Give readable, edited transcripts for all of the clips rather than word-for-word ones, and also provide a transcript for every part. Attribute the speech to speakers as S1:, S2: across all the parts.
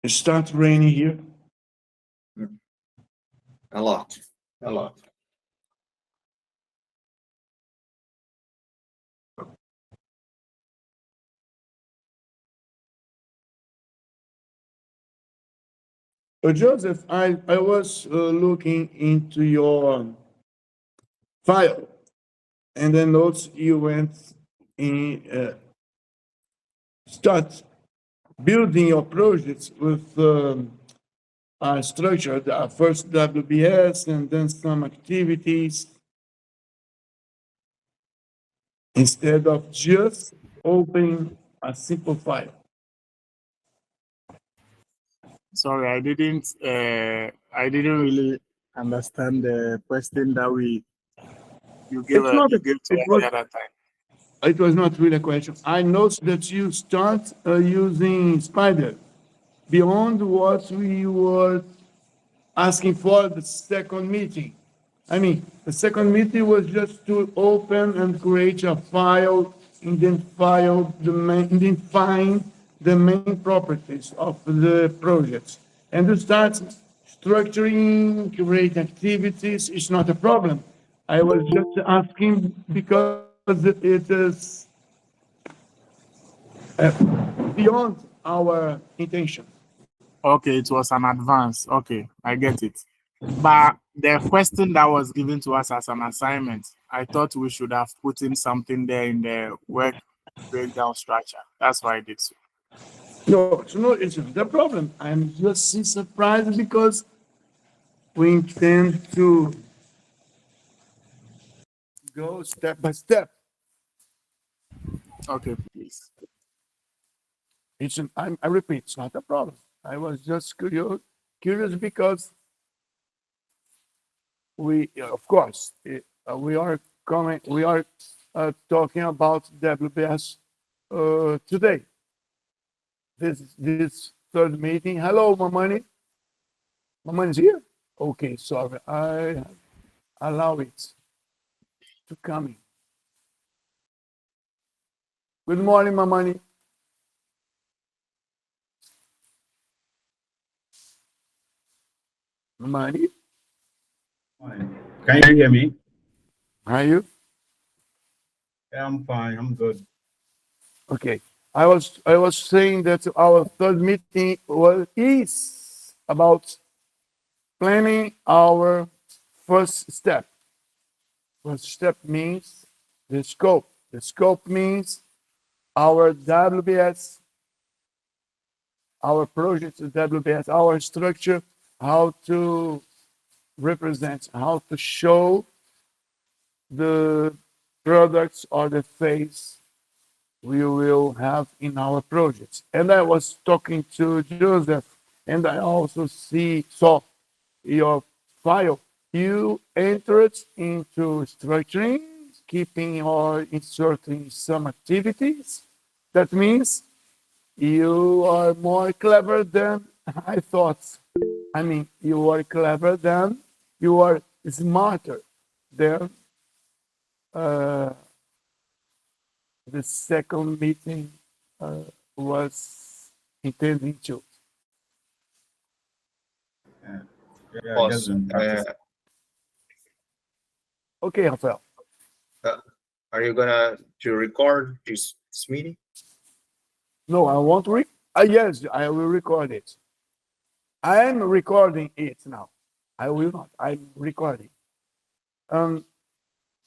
S1: It starts raining here.
S2: A lot. A lot.
S1: Joseph, I was looking into your file, and then notes you went in start building your projects with a structure, first WBS and then some activities, instead of just opening a simple file.
S3: Sorry, I didn't really understand the question that you gave
S1: It's not,
S3: you gave to
S1: it
S3: us
S1: was,
S3: the other time.
S1: it was not really a question. I noticed that you start using Spider beyond what we were asking for the second meeting. I mean, the second meeting was just to open and create a file, and then find the main properties of the projects. And to start structuring, create activities, it's not a problem. I was just asking because it is beyond our intention.
S3: Okay, it was an advance. Okay, I get it. But the question that was given to us as an assignment, I thought we should have put in something there in the work breakdown structure. That's why I did so.
S1: No, it's not a problem. I'm just surprised because we intend to go step by step.
S3: Okay, please.
S1: I repeat, it's not a problem. I was just curious because of course, we are talking about WPS today. This third meeting. Hello, Mamani. Mamani's here. Okay, sorry. I allow it to come in. Good morning, Mamani. Mamani,
S4: Can you hear me?
S1: how are you?
S4: Yeah, I'm fine. I'm good.
S1: Okay. I was saying that our third meeting is about planning our first step. First step means the scope. The scope means our WBS, our project WBS, our structure, how to represent, how to show the products or the face we will have in our projects. And I was talking to Joseph, and I also saw your file. You entered into structuring, keeping or inserting some activities. That means you are more clever than I thought. I mean, you are clever than, you are smarter than uh, the second meeting was intending to.
S4: Yeah, yeah, I
S2: Boss,
S4: just practice.
S1: Okay, Rafael.
S2: are you gonna to record this meeting?
S1: No, I want to. Yes, I will record it. I am recording it now. I will not. I'm recording. Um,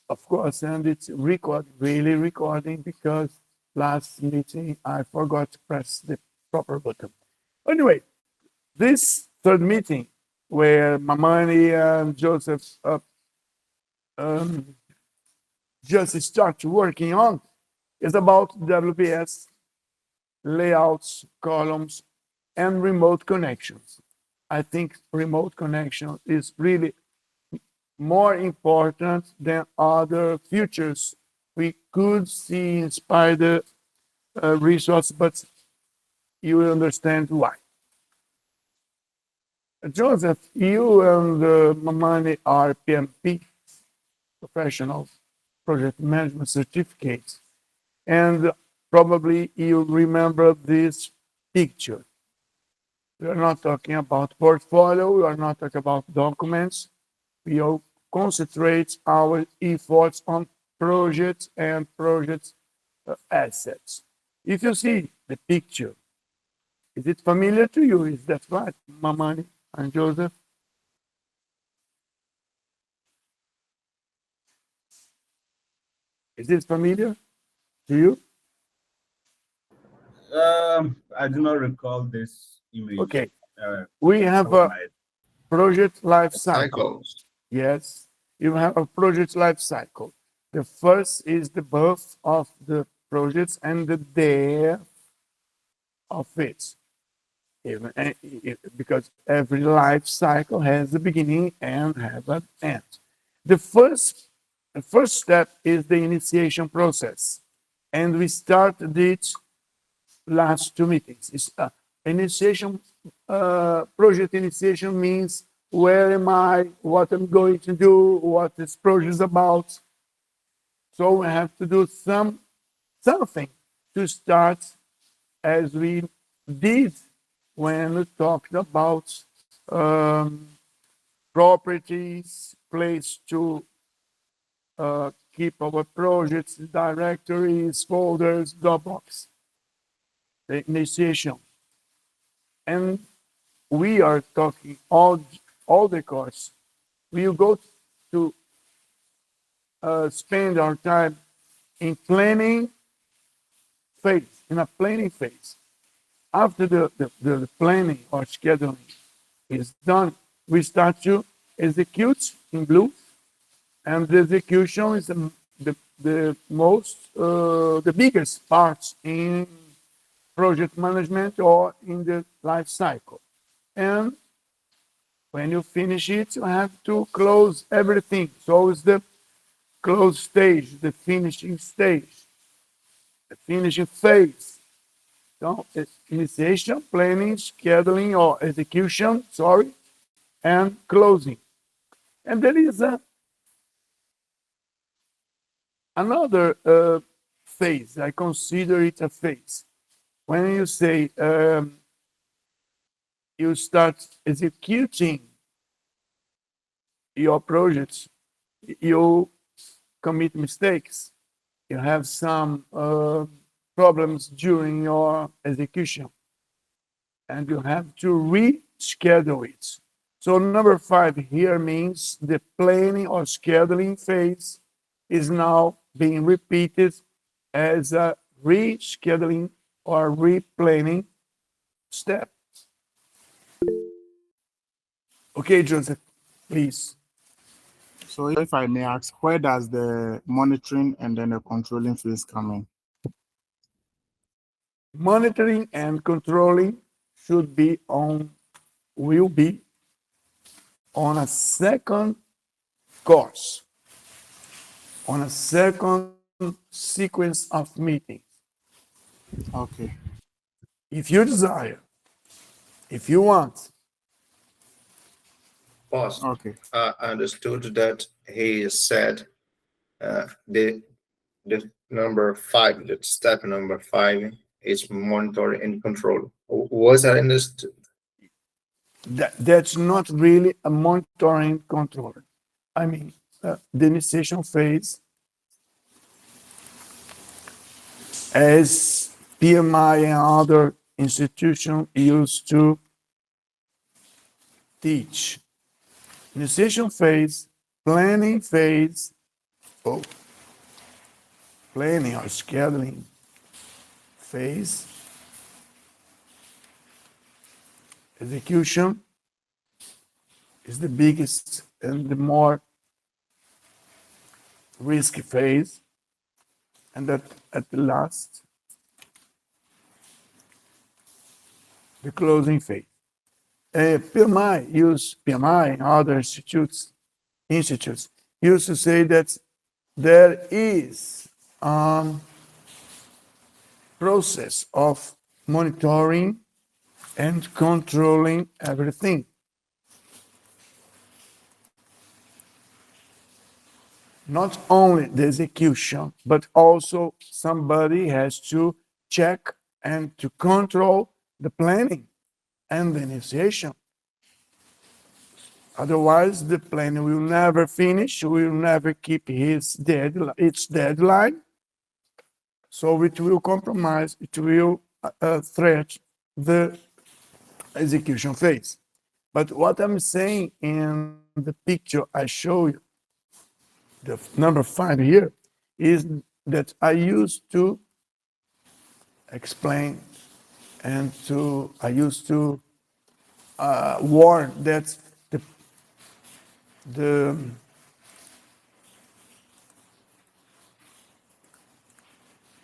S1: of course, and it's really recording because last meeting I forgot to press the proper button. Anyway, this third meeting where Mamani and Joseph um, just start working on is about WPS layouts, columns, and remote connections. I think remote connection is really more important than other features we could see in Spider resource, but you will understand why. Joseph, you and Mamani are PMP, professional project management certificates, and probably you remember this picture. We are not talking about portfolio. We are not talking about documents. We will concentrate our efforts on projects and project assets. If you see the picture, is it familiar to you? Is that right, Mamani and Joseph? Is this familiar to you?
S4: I do not recall this image.
S1: Okay.
S4: Uh,
S1: We have
S4: of
S1: a
S4: my-
S1: project life cycle.
S2: Cycles.
S1: Yes, you have a project life cycle. The first is the birth of the projects and the death of it. Because every life cycle has a beginning and have an end. The first step is the initiation process, and we started it last two meetings. It's, initiation, project initiation means where am I, what I'm going to do, what this project is about. So we have to do something to start, as we did when we talked about properties, place to keep our projects, directories, folders, Dropbox, the initiation. And we are talking all the course. We will go to spend our time in planning phase, in a planning phase. After the planning or scheduling is done, we start to execute in blue, and the execution is the most, the biggest part in project management or in the life cycle. And when you finish it, you have to close everything. So it's the close stage, the finishing stage, the finishing phase. So it's initiation, planning, scheduling, or execution, sorry, and closing. And there is another phase. I consider it a phase. When you say you start executing your projects, you commit mistakes. You have some problems during your execution, and you have to reschedule it. So number 5 here means the planning or scheduling phase is now being repeated as a rescheduling or replanning step. Okay, Joseph, please.
S3: So if I may ask, where does the monitoring and then the controlling phase come in?
S1: Monitoring and controlling will be on a second course, on a second sequence of meetings.
S3: Okay.
S1: If you desire, if you want,
S2: Pause.
S3: Okay.
S2: I understood that he said the number 5, the step number 5 is monitoring and control. Was that understood?
S1: that's not really a monitoring control. I mean, the initiation phase, as PMI and other institutions used to teach. Initiation phase, planning phase, planning or scheduling phase, execution is the biggest and the more risky phase, and that at the last, the closing phase. PMI and other institutes used to say that there is a process of monitoring and controlling everything. Not only the execution, but also somebody has to check and to control the planning. and the initiation. Otherwise, the plan will never finish, will never keep its deadline. So it will compromise, it will threat the execution phase. But what I'm saying in the picture I show you, the number 5 here, is that I used to explain and I used to warn that the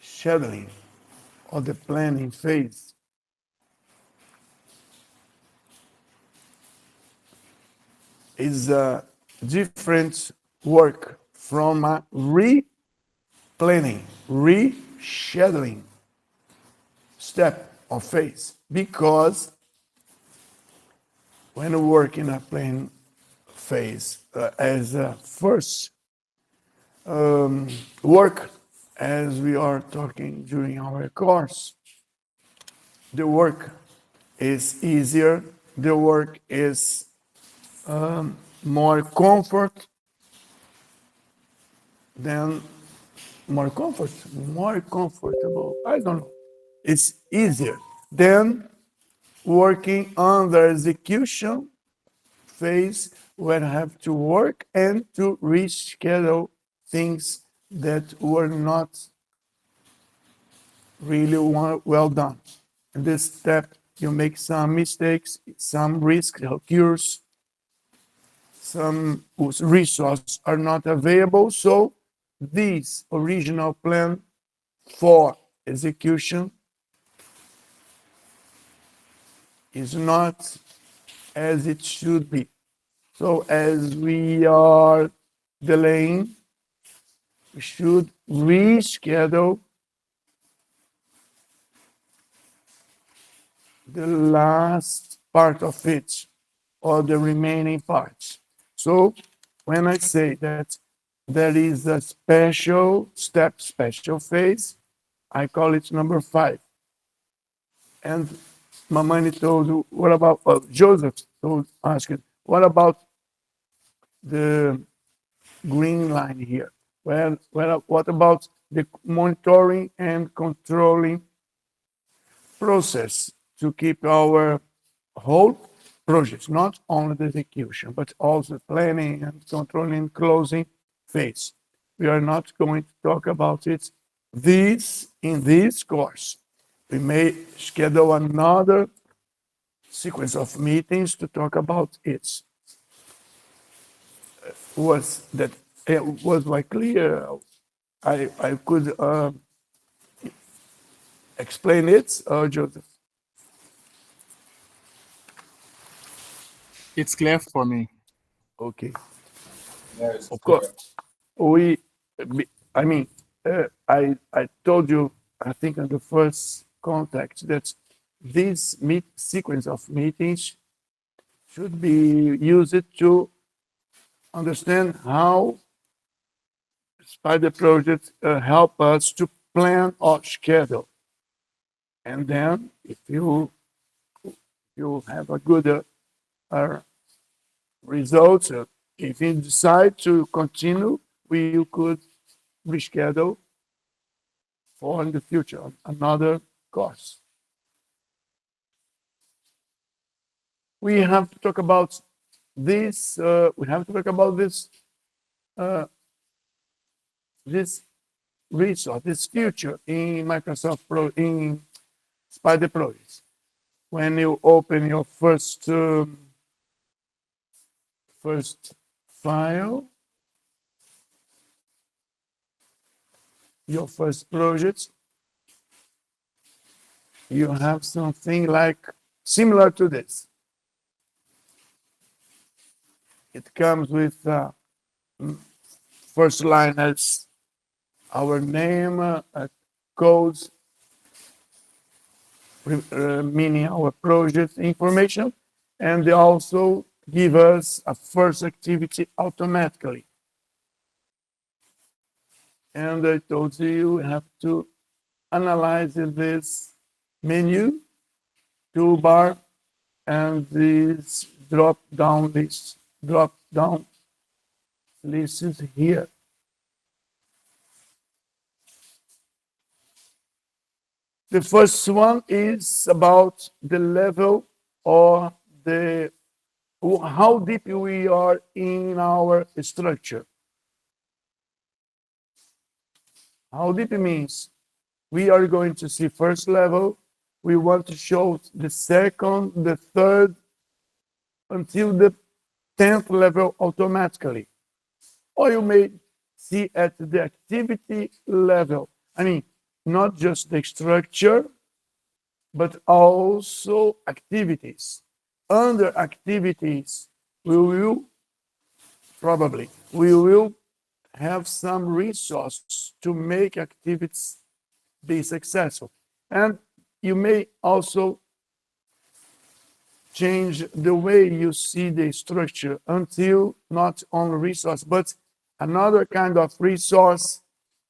S1: scheduling or the planning phase is a different work from a re-planning, rescheduling step or phase, because when we work in a planning phase as a first work, as we are talking during our course, the work is easier, the work is more comfortable, I don't know, it's easier than working on the execution phase, when I have to work and to reschedule things that were not really well done. In this step, you make some mistakes, some risk occurs, some resources are not available. So this original plan for execution is not as it should be. So as we are delaying, we should reschedule the last part of it or the remaining parts. So when I say that there is a special step, special phase, I call it number 5. And Mamani told you, what about, Joseph told, asking, what about the green line here? Well, what about the monitoring and controlling process to keep our whole projects, not only the execution, but also planning and controlling closing phase? We are not going to talk about it in this course. We may schedule another sequence of meetings to talk about it. Was like clear? I could explain it, Joseph.
S3: It's clear for me.
S1: Okay.
S4: Yes,
S1: Of course, I mean, I told you, I think in the first contact, that this sequence of meetings should be used to understand how Spider projects help us to plan our schedule. And then if you have a good results, if you decide to continue, we could reschedule for in the future another course. We have to talk about this. We have to talk about this resource, this future in Microsoft Pro, in Spider Projects. When you open your first file, your first project, you have something like similar to this. It comes with first line as our name, codes, meaning our project information, and they also give us a first activity automatically. And I told you have to analyze this menu, toolbar, and this drop down list is here. The first one is about the level or the how deep we are in our structure. How deep means we are going to see first level. We want to show the second, the third, until the 10th level automatically. Or you may see at the activity level. I mean, not just the structure, but also activities. Under activities, we will have some resources to make activities be successful. And you may also change the way you see the structure until not only resource, but another kind of resource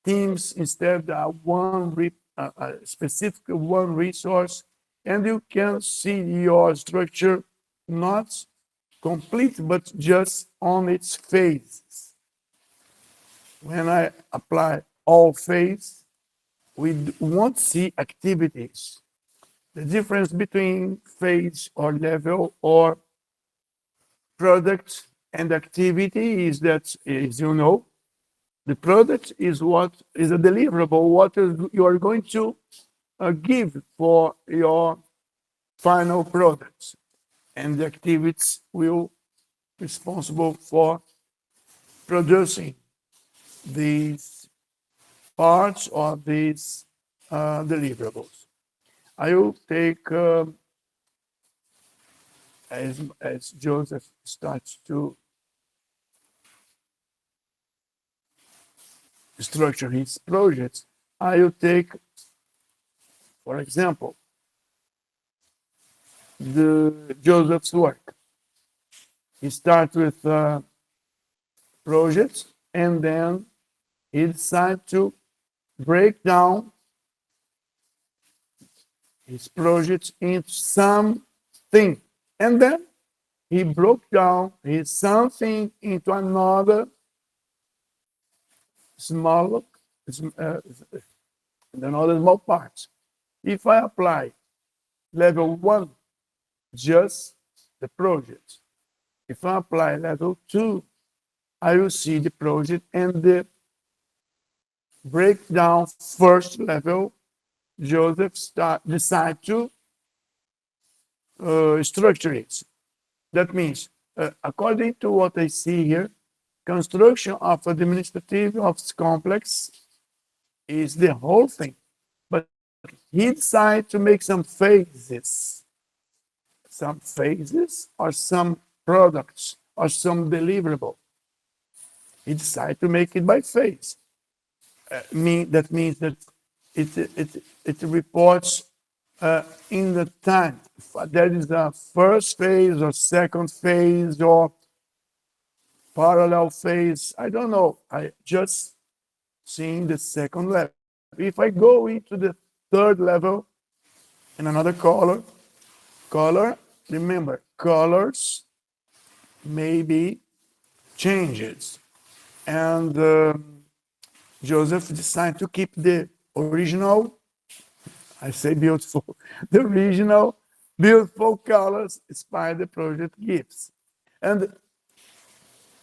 S1: teams instead of a specific one resource, and you can see your structure not complete, but just on its phases. When I apply all phase, we won't see activities. The difference between phase or level or product and activity is that, as you know, the product is what is a deliverable, what you are going to give for your final products, and the activities will be responsible for producing these parts or these deliverables. I will take, as Joseph starts to structure his projects, I will take, for example, the Joseph's work. He starts with projects, and then he decides to break down his projects into something, and then he broke down his something into another small parts. If I apply level 1, just the project. If I apply level 2, I will see the project and the breakdown first level. Joseph decide to structure it. That means, according to what I see here, construction of administrative office complex is the whole thing. But he decided to make some phases or some products or some deliverable. He decided to make it by phase. That means that it reports in the time. If there is a first phase or second phase or parallel phase, I don't know. I just seeing the second level. If I go into the third level in another color, remember, colors may be changes. And Joseph decided to keep the original, I say beautiful, the original beautiful colors inspired the project gives. And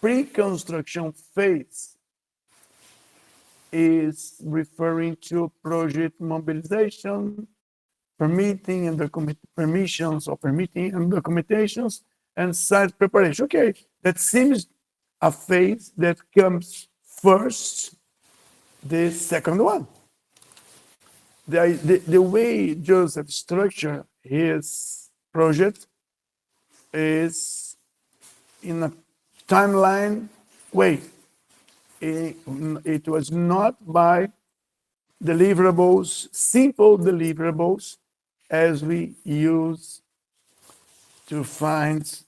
S1: pre-construction phase is referring to project mobilization, permitting and documentations, and site preparation. Okay, that seems a phase that comes first, the second one. The way Joseph structured his project is in a timeline way. It was not by deliverables, simple deliverables, as we use to find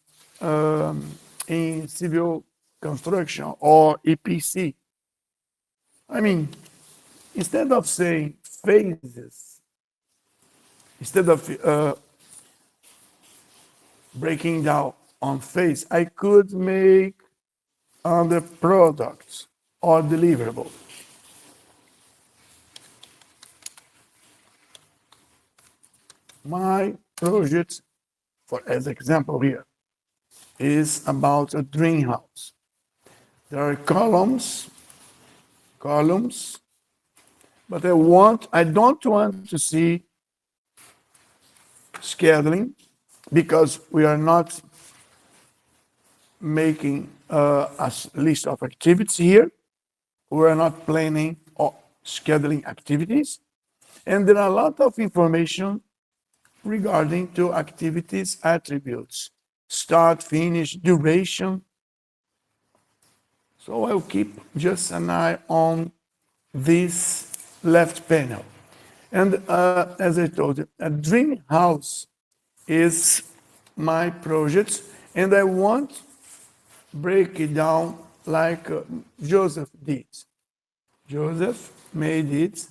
S1: in civil construction or EPC. I mean, instead of saying phases, instead of breaking down on phase, I could make under products or deliverable. My project, for as example here, is about a dream house. There are columns, but I don't want to see scheduling because we are not making a list of activities here. We are not planning or scheduling activities. And there are a lot of information regarding to activities attributes, start, finish, duration. So I'll keep just an eye on this left panel. And as I told you, a dream house is my project, and I want break it down like Joseph did. Joseph made it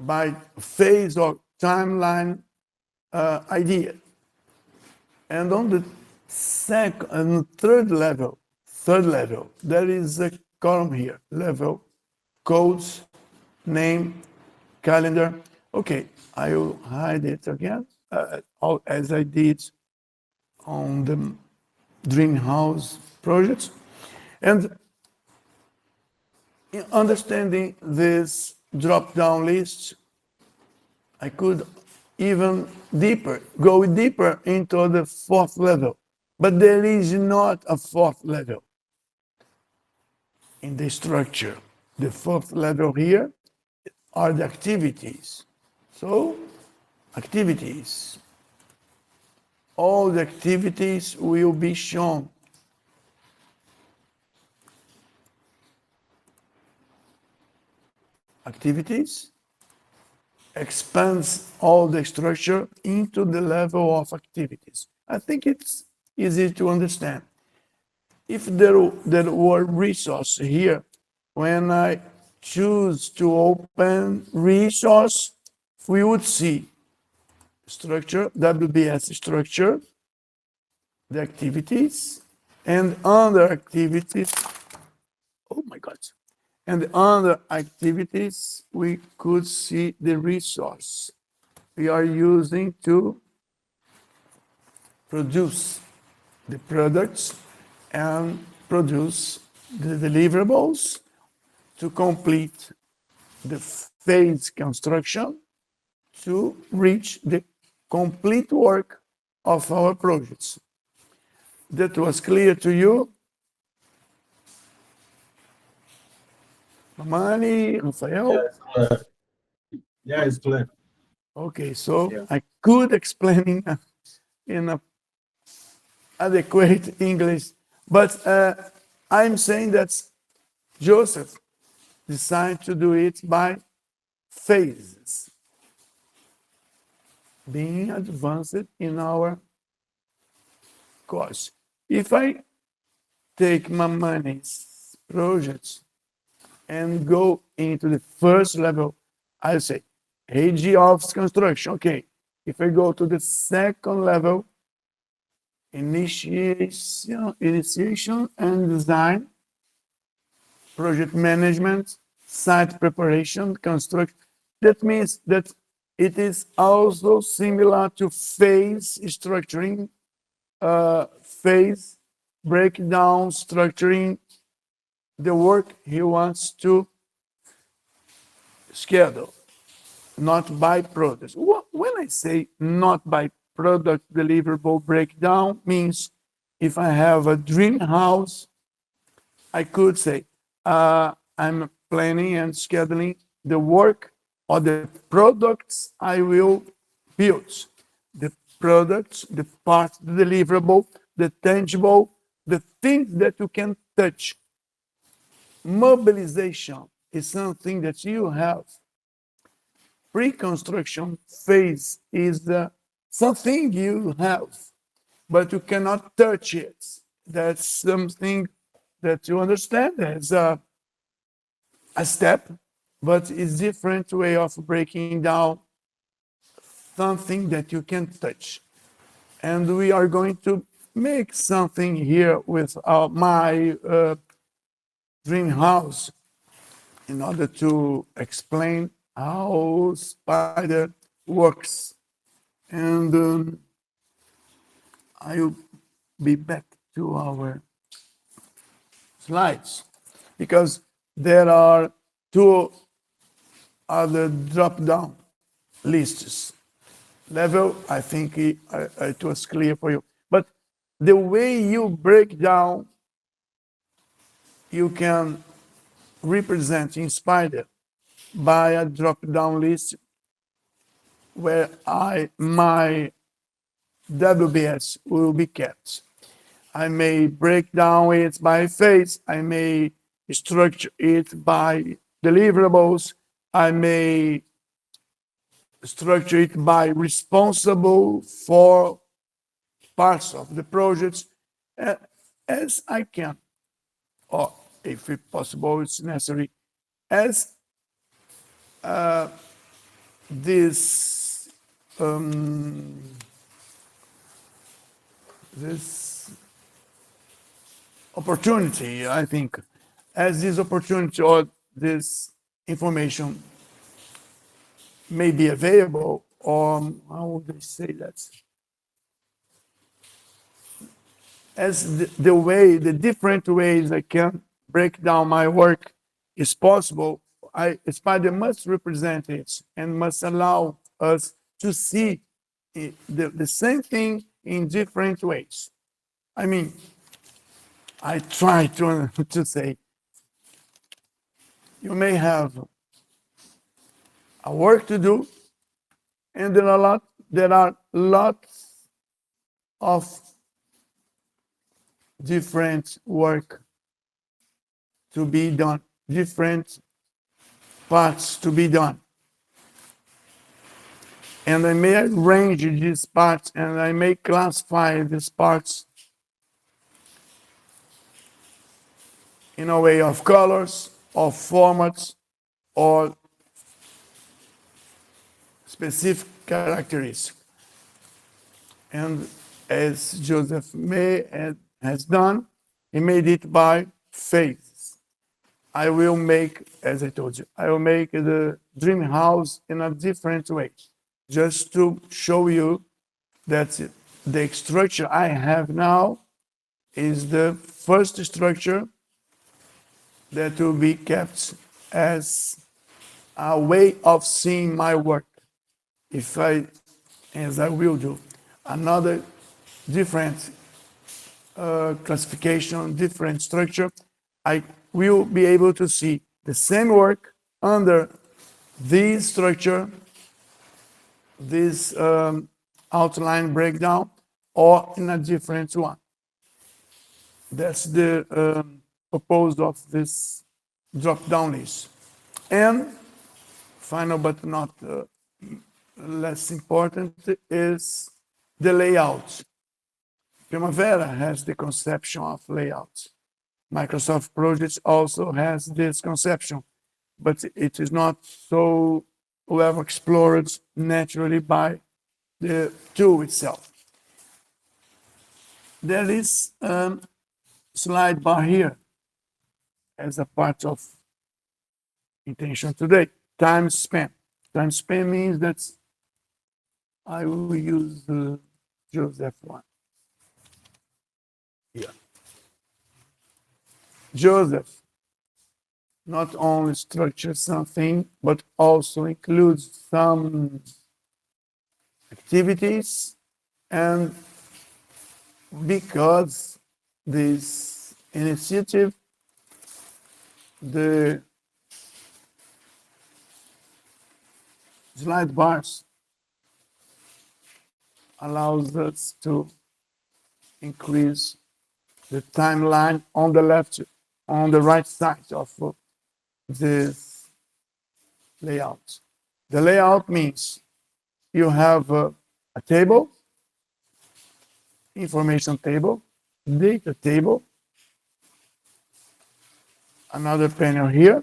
S1: by phase or timeline idea. And on the second and third level, there is a column here, level, codes, name, calendar. Okay, I will hide it again, as I did on the Dream House project. And in understanding this drop-down list, I could even go deeper into the fourth level. But there is not a fourth level in the structure. The fourth level here are the activities. So, activities. All the activities will be shown. Activities expands all the structure into the level of activities. I think it's easy to understand. If there were resources here, when I choose to open resource, we would see structure, WBS structure, the activities, and under activities, oh my God. And under activities, we could see the resource we are using to produce the products and produce the deliverables to complete the phase construction to reach the complete work of our projects. That was clear to you? Mamani, Rafael?
S4: Yeah, it's clear.
S1: Okay, so
S2: Yeah.
S1: I could explain in a adequate English, but I'm saying that Joseph decided to do it by phases, being advanced in our course. If I take Mamani's projects and go into the first level, I say AG of construction. Okay, if I go to the second level, initiation and design, project management, site preparation, construct. That means that it is also similar to phase structuring, phase breakdown, structuring the work he wants to schedule, not by product. When I say not by product deliverable breakdown, means if I have a dream house, I could say I'm planning and scheduling the work or the products I will build. The products, the part, the deliverable, the tangible, the things that you can touch. Mobilization is something that you have. Pre-construction phase is something you have, but you cannot touch it. That's something that you understand as a step, but it's different way of breaking down something that you can touch. And we are going to make something here with my dream house in order to explain how Spider works. And I'll be back to our slides because there are two other drop-down lists. Level, I think it was clear for you. But the way you break down, you can represent in Spider by a drop-down list where my WBS will be kept. I may break down it by phase. I may structure it by deliverables. I may structure it by responsible for parts of the projects as I can, or if it's possible, it's necessary, as this this opportunity, I think, as this opportunity or this information may be available, or how would I say that? As the different ways I can break down my work is possible, Spider must represent it and must allow us to see the same thing in different ways. I mean, I try to say, you may have a work to do, and there are lots of different work to be done, different parts to be done. And I may arrange these parts and I may classify these parts in a way of colors, or formats, or specific characteristics. And as Joseph May has done, he made it by phases. I will make, as I told you, I will make the dream house in a different way, just to show you that the structure I have now is the first structure that will be kept as a way of seeing my work. If I, as I will do, another different classification, different structure, I will be able to see the same work under this structure, this outline breakdown, or in a different one. That's the purpose of this drop-down list. And final but not less important is the layout. Primavera has the conception of layouts. Microsoft Projects also has this conception, but it is not so well explored naturally by the tool itself. There is a slide bar here as a part of intention today. Time spent. Time spent means that I will use the Joseph one. Here. Joseph not only structures something, but also includes some activities, and because this initiative, the slide bars allows us to increase the timeline on the left, on the right side of this layout. The layout means you have a table, information table, data table, another panel here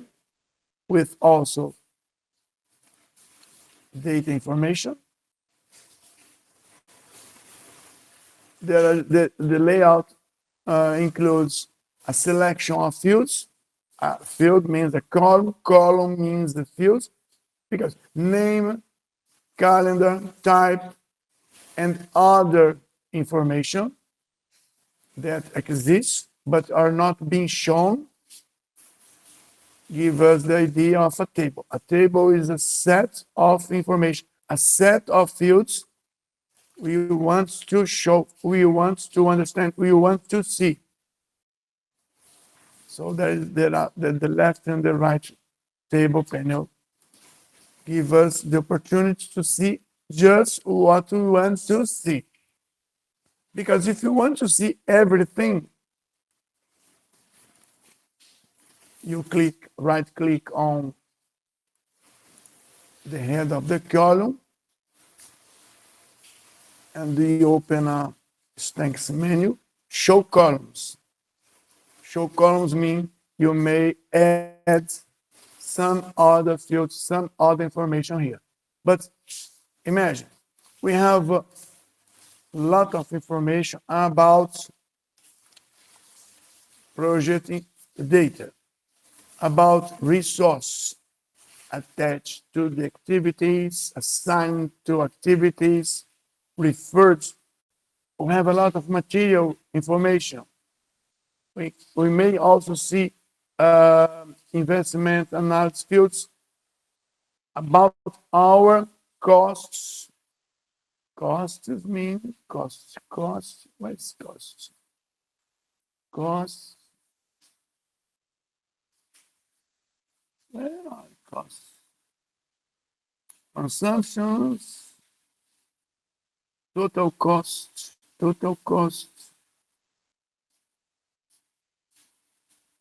S1: with also data information, the layout includes a selection of fields. Field means a column. Column means the fields, because name, calendar, type, and other information that exists but are not being shown give us the idea of a table. A table is a set of information, a set of fields we want to show, we want to understand, we want to see. So there are the left and the right table panel give us the opportunity to see just what we want to see. Because if you want to see everything, you right click on the head of the column, and you open a Stanks menu, show columns. Show columns mean you may add some other fields, some other information here. But imagine, we have a lot of information about projecting data, about resource attached to the activities, assigned to activities, referred. We have a lot of material information. We may also see investment analysis fields about our costs. Costs mean costs. Costs. What's costs? Costs. Where are costs? Consumptions. Total costs. Total costs.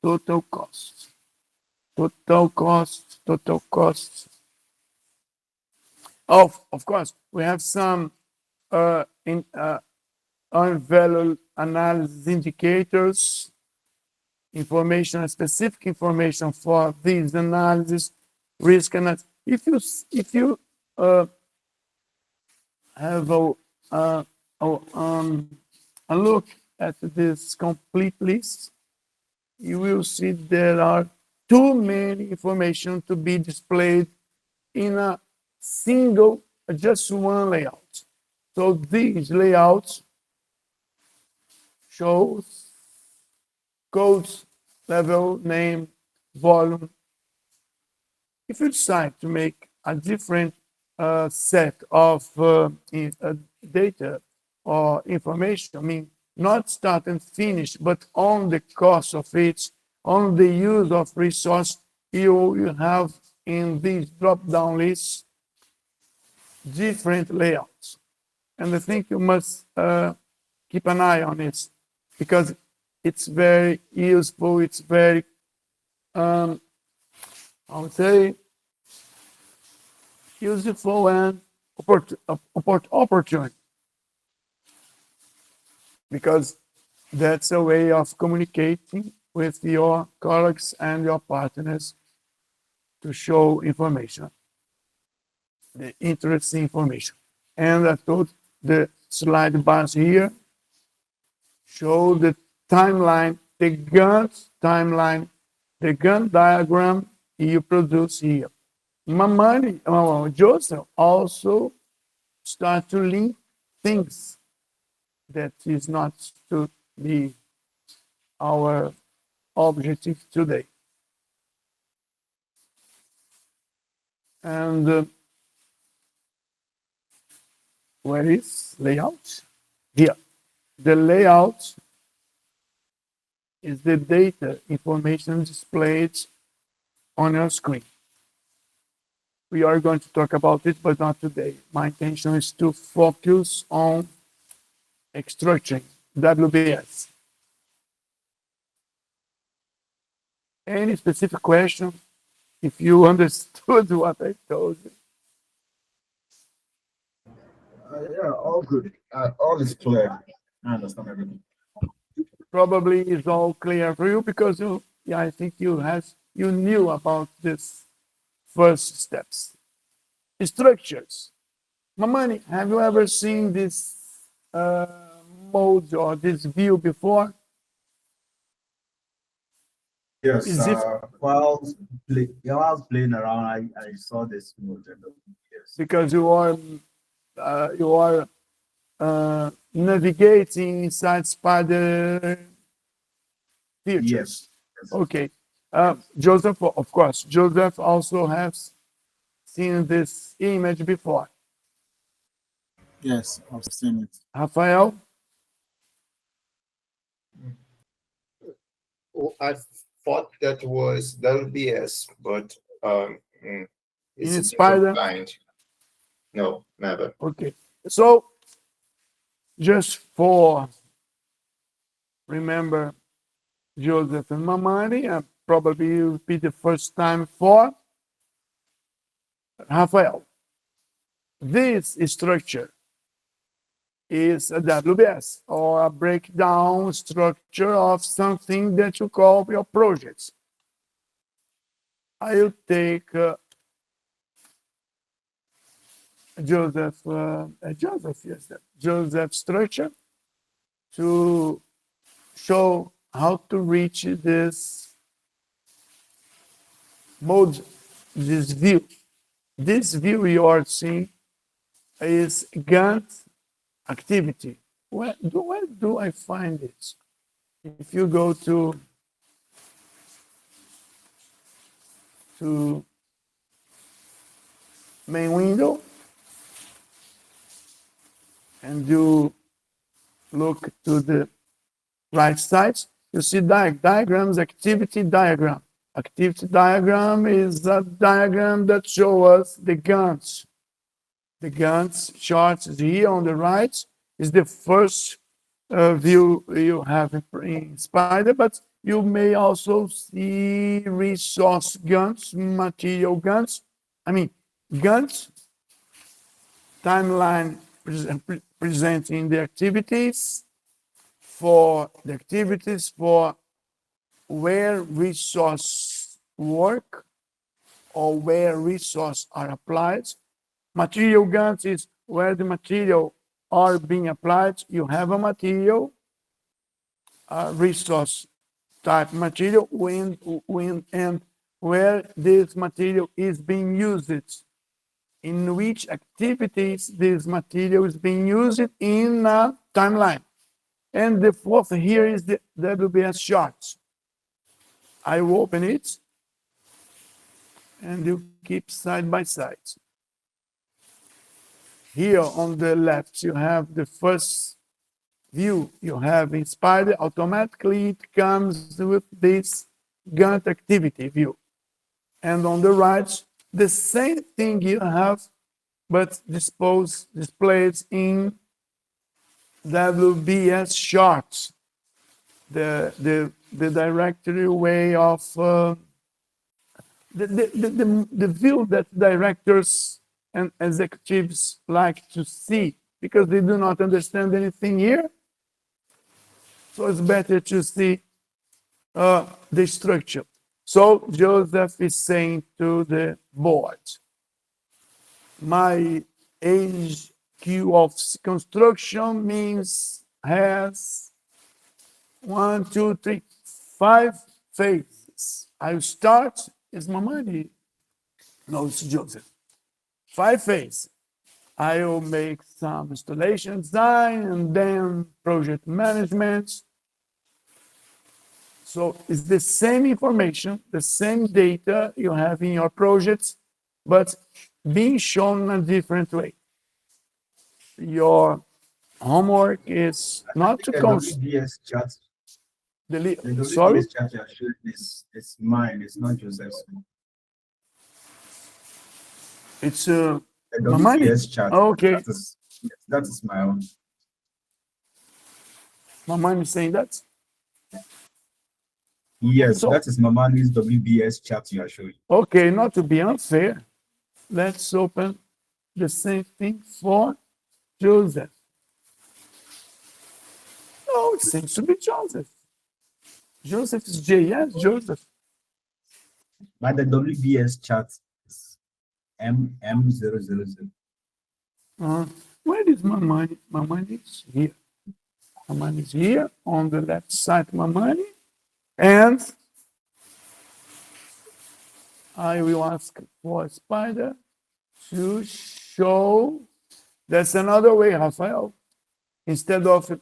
S1: Total costs. Total costs. Total costs. Of course, we have some unvalued analysis indicators, information, specific information for these analysis, risk analysis. If you have a look at this complete list, you will see there are too many information to be displayed in a single, just one layout. So these layouts shows codes, level, name, volume. If you decide to make a different set of data or information, I mean, not start and finish, but on the cost of it, on the use of resource, you have in these drop-down lists different layouts. And I think you must keep an eye on it, because it's very useful. It's very, I would say, useful and opportune, because that's a way of communicating with your colleagues and your partners to show information, the interesting information. And I thought the slide bars here show the timeline, the Gantt timeline, the Gantt diagram you produce here. Mamani, Joseph also start to link things that is not to be our objective today. And where is layout? Here. The layout is the data information displayed on your screen. We are going to talk about it, but not today. My intention is to focus on structuring WBS. Any specific question? If you understood what I told you.
S4: Yeah, all good. All is clear. I understand everything.
S1: Probably is all clear for you, because I think you knew about this first steps. Structures. Mamani, have you ever seen this mode or this view before?
S4: Yes,
S1: Is it
S4: while playing around, I saw this mode. Yes.
S1: because you are navigating inside Spider features?
S4: Yes. Yes.
S1: Okay. Joseph, of course, Joseph also has seen this image before.
S3: Yes, I've seen it.
S1: Rafael,
S2: Oh, I thought that was WBS, but it's
S1: in
S2: a different
S1: Spider.
S2: kind. No, never.
S1: Okay. So just for remember Joseph and Mamani, probably it will be the first time for Rafael. This structure is a WBS or a breakdown structure of something that you call your projects. I'll take Joseph structure to show how to reach this mode, this view. This view you are seeing is Gantt activity. Where do I find it? If you go to main window and you look to the right side, you see diagrams, activity diagram. Activity diagram is a diagram that shows us the Gantt. The Gantt chart is here on the right, is the first view you have in Spider, but you may also see resource Gantt, material Gantt. I mean, Gantt timeline presenting the activities for where resource work or where resource are applied. Material Gantt is where the material are being applied. You have a material, resource type material, when and where this material is being used. In which activities this material is being used in a timeline. And the fourth here is the WBS chart. I will open it and you keep side by side. Here on the left, you have the first view you have in Spider. Automatically, it comes with this Gantt activity view. And on the right, the same thing you have, but displayed in WBS charts. The directory way of the view that directors and executives like to see, because they do not understand anything here. So it's better to see the structure. So Joseph is saying to the board, my HQ of construction has 1, 2, 3, 5 phases. I start, is Mamani? No, it's Joseph. 5 phases. I will make some installation design and then project management. So it's the same information, the same data you have in your projects, but being shown in a different way. Your homework is not to
S4: WBS chat. The
S1: sorry?
S4: WBS chat you're showing is mine. It's not Joseph's.
S1: It's
S4: The
S1: Mamani.
S4: WBS chat.
S1: Okay.
S4: That is my own.
S1: Mamani is saying that.
S4: Yes,
S1: So-
S4: that is Mamani's WBS chat you are showing.
S1: Okay, not to be unfair, let's open the same thing for Joseph. No, it seems to be Joseph. Joseph is J, yes, Joseph.
S4: But the WBS chat is M000.
S1: Where is Mamani? Mamani is here. My money is here on the left side, my money. And I will ask for Spider to show. That's another way, Rafael. Instead of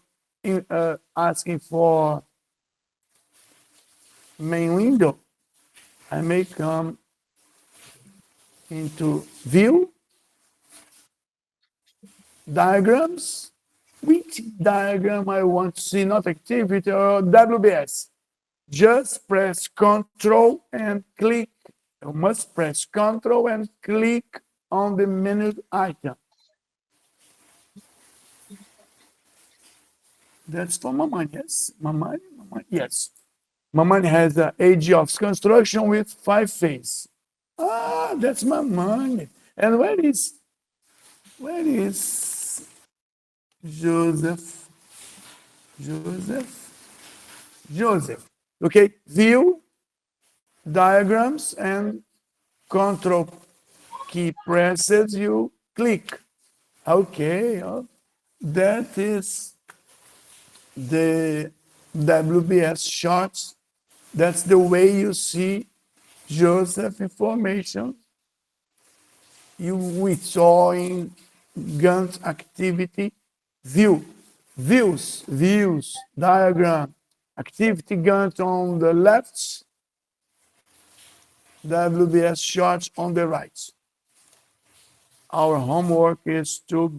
S1: asking for main window, I may come into view, diagrams, which diagram I want to see, not activity or WBS. Just press Ctrl and click. You must press Ctrl and click on the menu item. That's for Mamani, yes. Mamani, yes. Mamani has the age of construction with 5 phases. Ah, that's Mamani. And where is Joseph? Joseph. Okay, view, diagrams, and Control key presses, you click. Okay, that is the WBS shots. That's the way you see Joseph information. We saw in Gantt activity view, views, diagram, activity Gantt on the left, WBS shots on the right. Our homework is to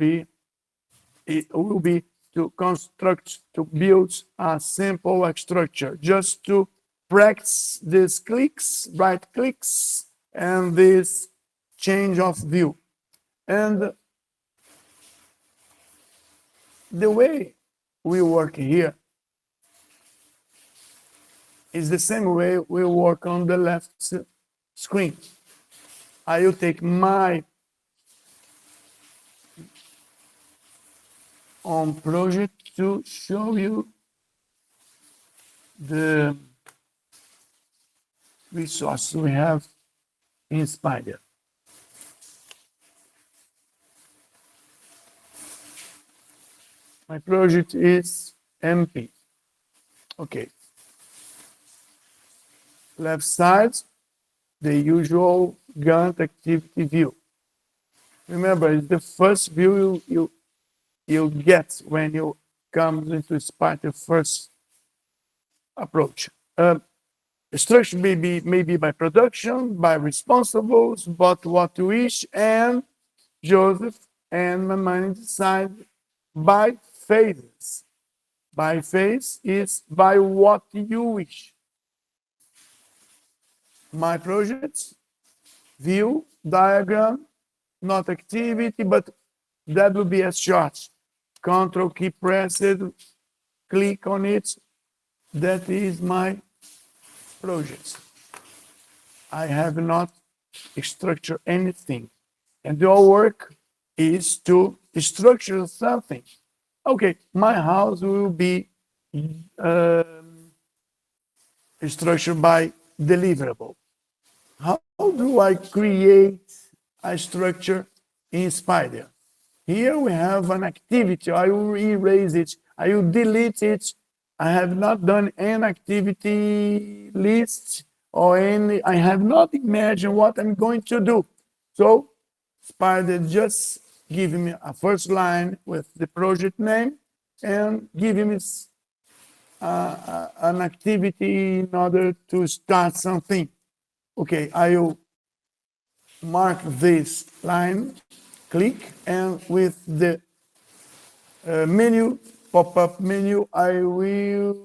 S1: construct, to build a simple structure, just to practice these clicks, right clicks, and this change of view. And the way we work here is the same way we work on the left screen. I will take my own project to show you the resources we have in Spider. My project is MP. Okay. Left side, the usual Gantt activity view. Remember, it's the first view you get when you come into Spider first approach. Structure may be by production, by responsibles, but what you wish, and Joseph and Mamani decide by phases. By phase is by what you wish. My projects, view, diagram, not activity, but WBS shots. Control key pressed, click on it. That is my project. I have not structured anything. And your work is to structure something. Okay, my house will be structured by deliverable. How do I create a structure in Spider? Here we have an activity. I will erase it. I will delete it. I have not done an activity list or any, I have not imagined what I'm going to do. So Spider just give me a first line with the project name and give me an activity in order to start something. Okay, I will mark this line, click, and with the menu, pop-up menu, I will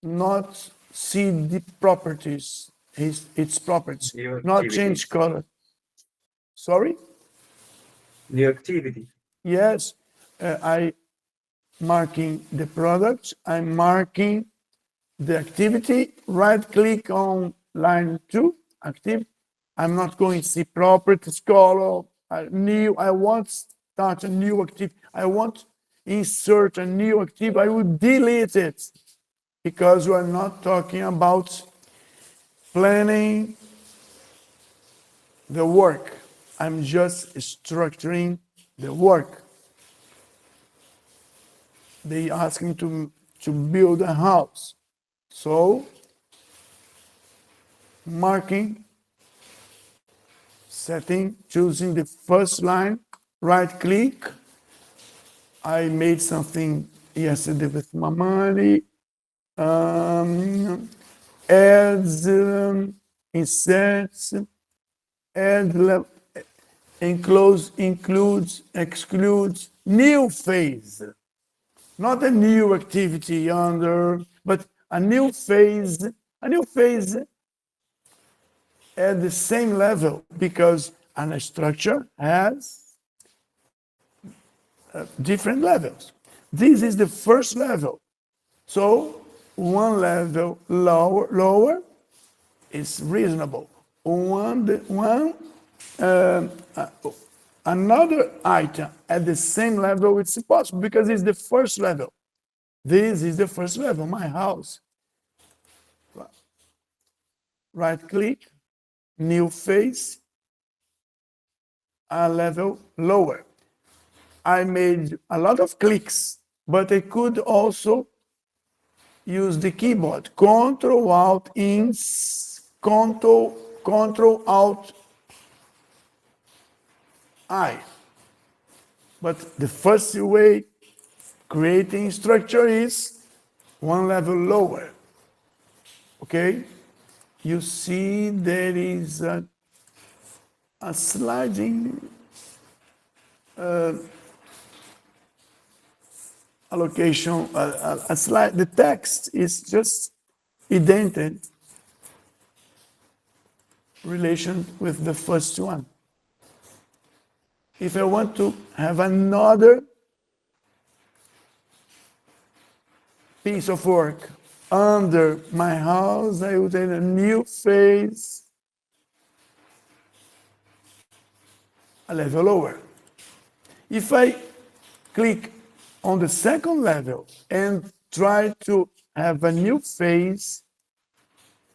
S1: not see the properties, its properties,
S5: New
S1: not
S5: activity.
S1: change color. Sorry?
S5: New activity.
S1: Yes, I marking the product, I'm marking the activity, right click on line 2, activity. I'm not going to see properties, color, new, I want start a new activity. I want insert a new activity. I will delete it because we're not talking about planning the work. I'm just structuring the work. they ask me to build a house. So marking, setting, choosing the first line, right click. I made something yesterday with my money. Adds, inserts, add, includes, excludes, new phase. Not a new activity under, but a new phase at the same level, because a structure has different levels. This is the first level. So one level lower is reasonable. Another item at the same level, it's impossible because it's the first level. This is the first level, my house. Right click, new phase, a level lower. I made a lot of clicks, but I could also use the keyboard. Control Alt Control Alt I. But the first way creating structure is one level lower. Okay? You see there is a sliding allocation, a slide. The text is just indented relation with the first one. If I want to have another piece of work under my house, I would add a new phase, a level lower. If I click on the second level and try to have a new phase,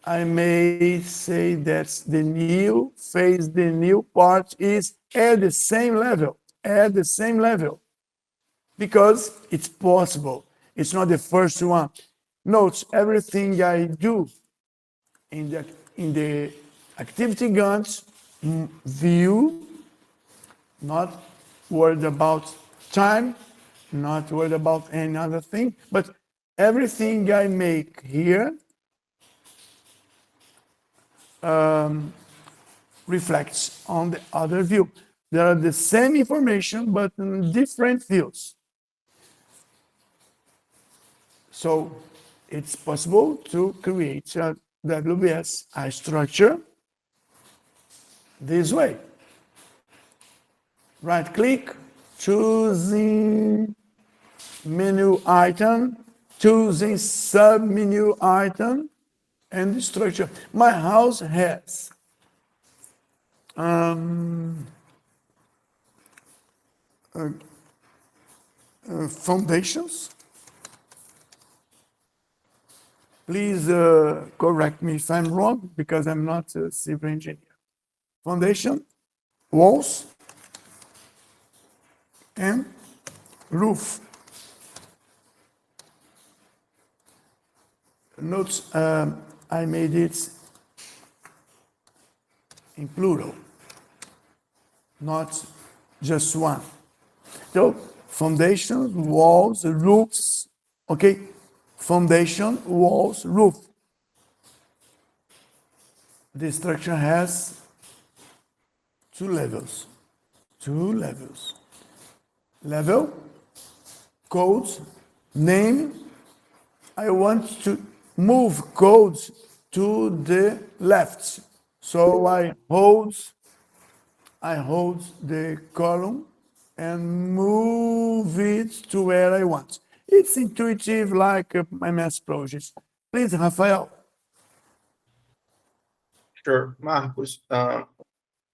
S1: I may say that the new phase, the new part is at the same level, because it's possible. It's not the first one. Note everything I do in the activity Gantt view, not worried about time, not worried about any other thing, but everything I make here reflects on the other view. They are the same information, but in different views. So it's possible to create a WBS structure this way. Right click, choosing menu item, choosing sub-menu item, and the structure. My house has foundations. Please correct me if I'm wrong, because I'm not a civil engineer. Foundation, walls, and roof. Note, I made it in plural, not just one. So, foundations, walls, roofs, okay? Foundation, walls, roof. The structure has two levels. Level, codes, name. I want to move codes to the left. So I hold the column and move it to where I want. It's intuitive like MS Project. Please, Rafael.
S2: Sure, Marcos,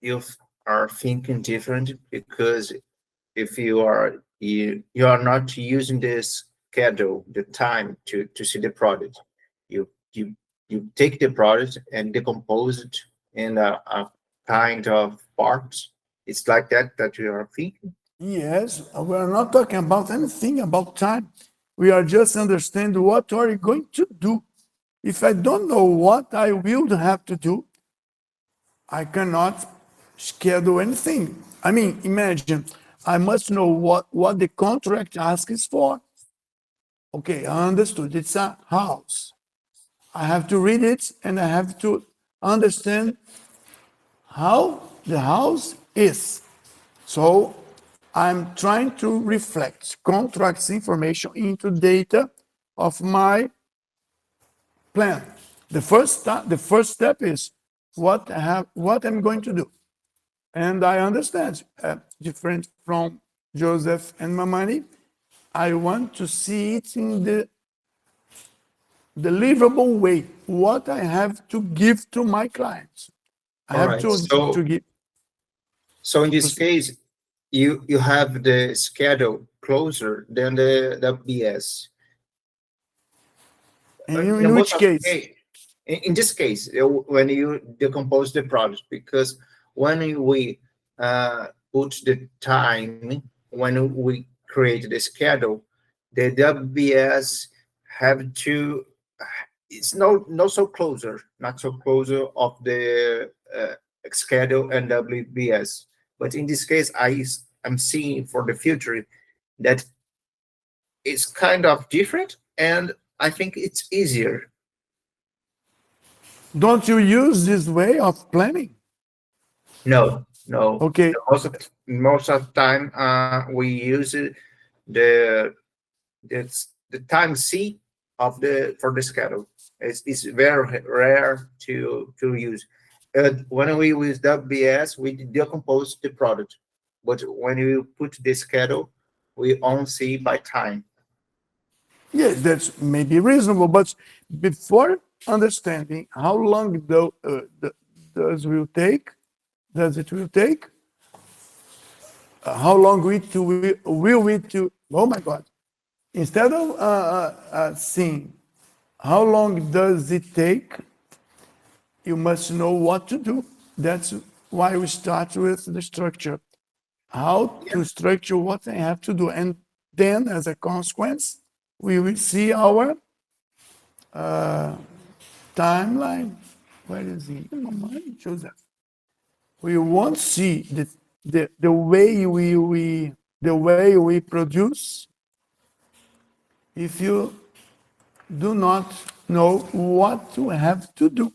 S2: you are thinking different because if you are not using this schedule, the time to see the product, you take the product and decompose it in a kind of parts. It's like that you are thinking.
S1: Yes, we're not talking about anything about time. We are just understanding what are you going to do. If I don't know what I will have to do, I cannot schedule anything. I mean, imagine I must know what the contract asks for. Okay, I understood. It's a house. I have to read it and I have to understand how the house is. So I'm trying to reflect contracts information into data of my plan. The first step is what I'm going to do. And I understand, different from Joseph and Mamani, I want to see it in the deliverable way, what I have to give to my clients. I
S2: All
S1: have
S2: right,
S1: to give.
S2: So in this case, you have the schedule closer than the WBS.
S1: In which case?
S2: In this case, when you decompose the product, because when we put the time, when we create the schedule, the WBS have to, it's not so closer, not so closer of the schedule and WBS. But in this case, I'm seeing for the future that it's kind of different, and I think it's easier.
S1: Don't you use this way of planning?
S2: No.
S1: Okay.
S2: Most of the time, we use the the time C of for the schedule. It's very rare to use. When we use WBS, we decompose the product, but when you put the schedule, we only see by time.
S1: Yes, that's maybe reasonable, but before understanding how long does it will take, how long will we to, oh my God, instead of seeing how long does it take, you must know what to do. That's why we start with the structure, how to structure what I have to do. And then as a consequence, we will see our timeline. Where is he? Joseph. We won't see the way we produce if you do not know what you have to do.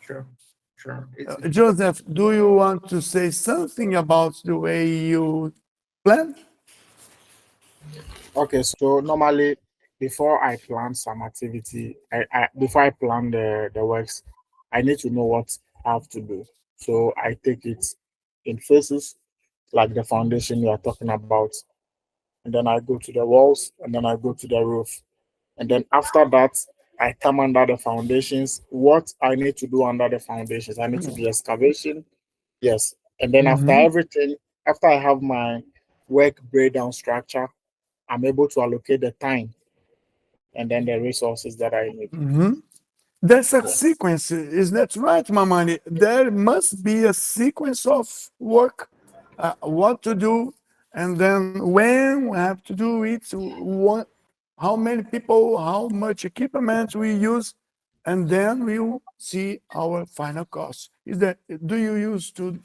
S2: Sure.
S1: Joseph, do you want to say something about the way you plan?
S3: Okay, so normally before I plan some activity, before I plan the works, I need to know what I have to do. So I take it in phases, like the foundation we are talking about, and then I go to the walls, and then I go to the roof, and then after that, I come under the foundations. What I need to do under the foundations, I need to do excavation, yes, and then after everything, after I have my work breakdown structure, I'm able to allocate the time and then the resources that I need.
S1: That's a sequence, is that right, Mamani? There must be a sequence of work, what to do, and then when we have to do it, how many people, how much equipment we use, and then we will see our final cost. Do you used to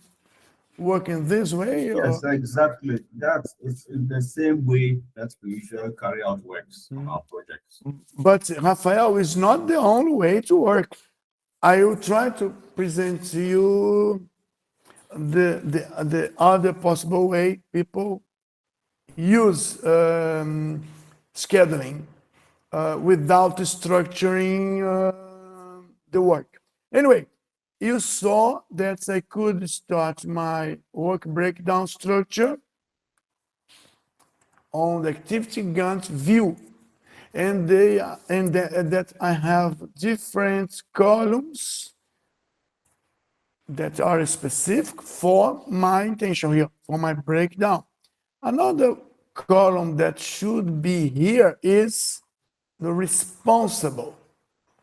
S1: work in this way?
S4: Yes, exactly. That's it's in the same way that we usually carry out works on our projects.
S1: But Rafael is not the only way to work. I will try to present to you the other possible way people use scheduling without structuring the work. Anyway, you saw that I could start my work breakdown structure on the activity Gantt view, and that I have different columns that are specific for my intention here, for my breakdown. Another column that should be here is the responsible,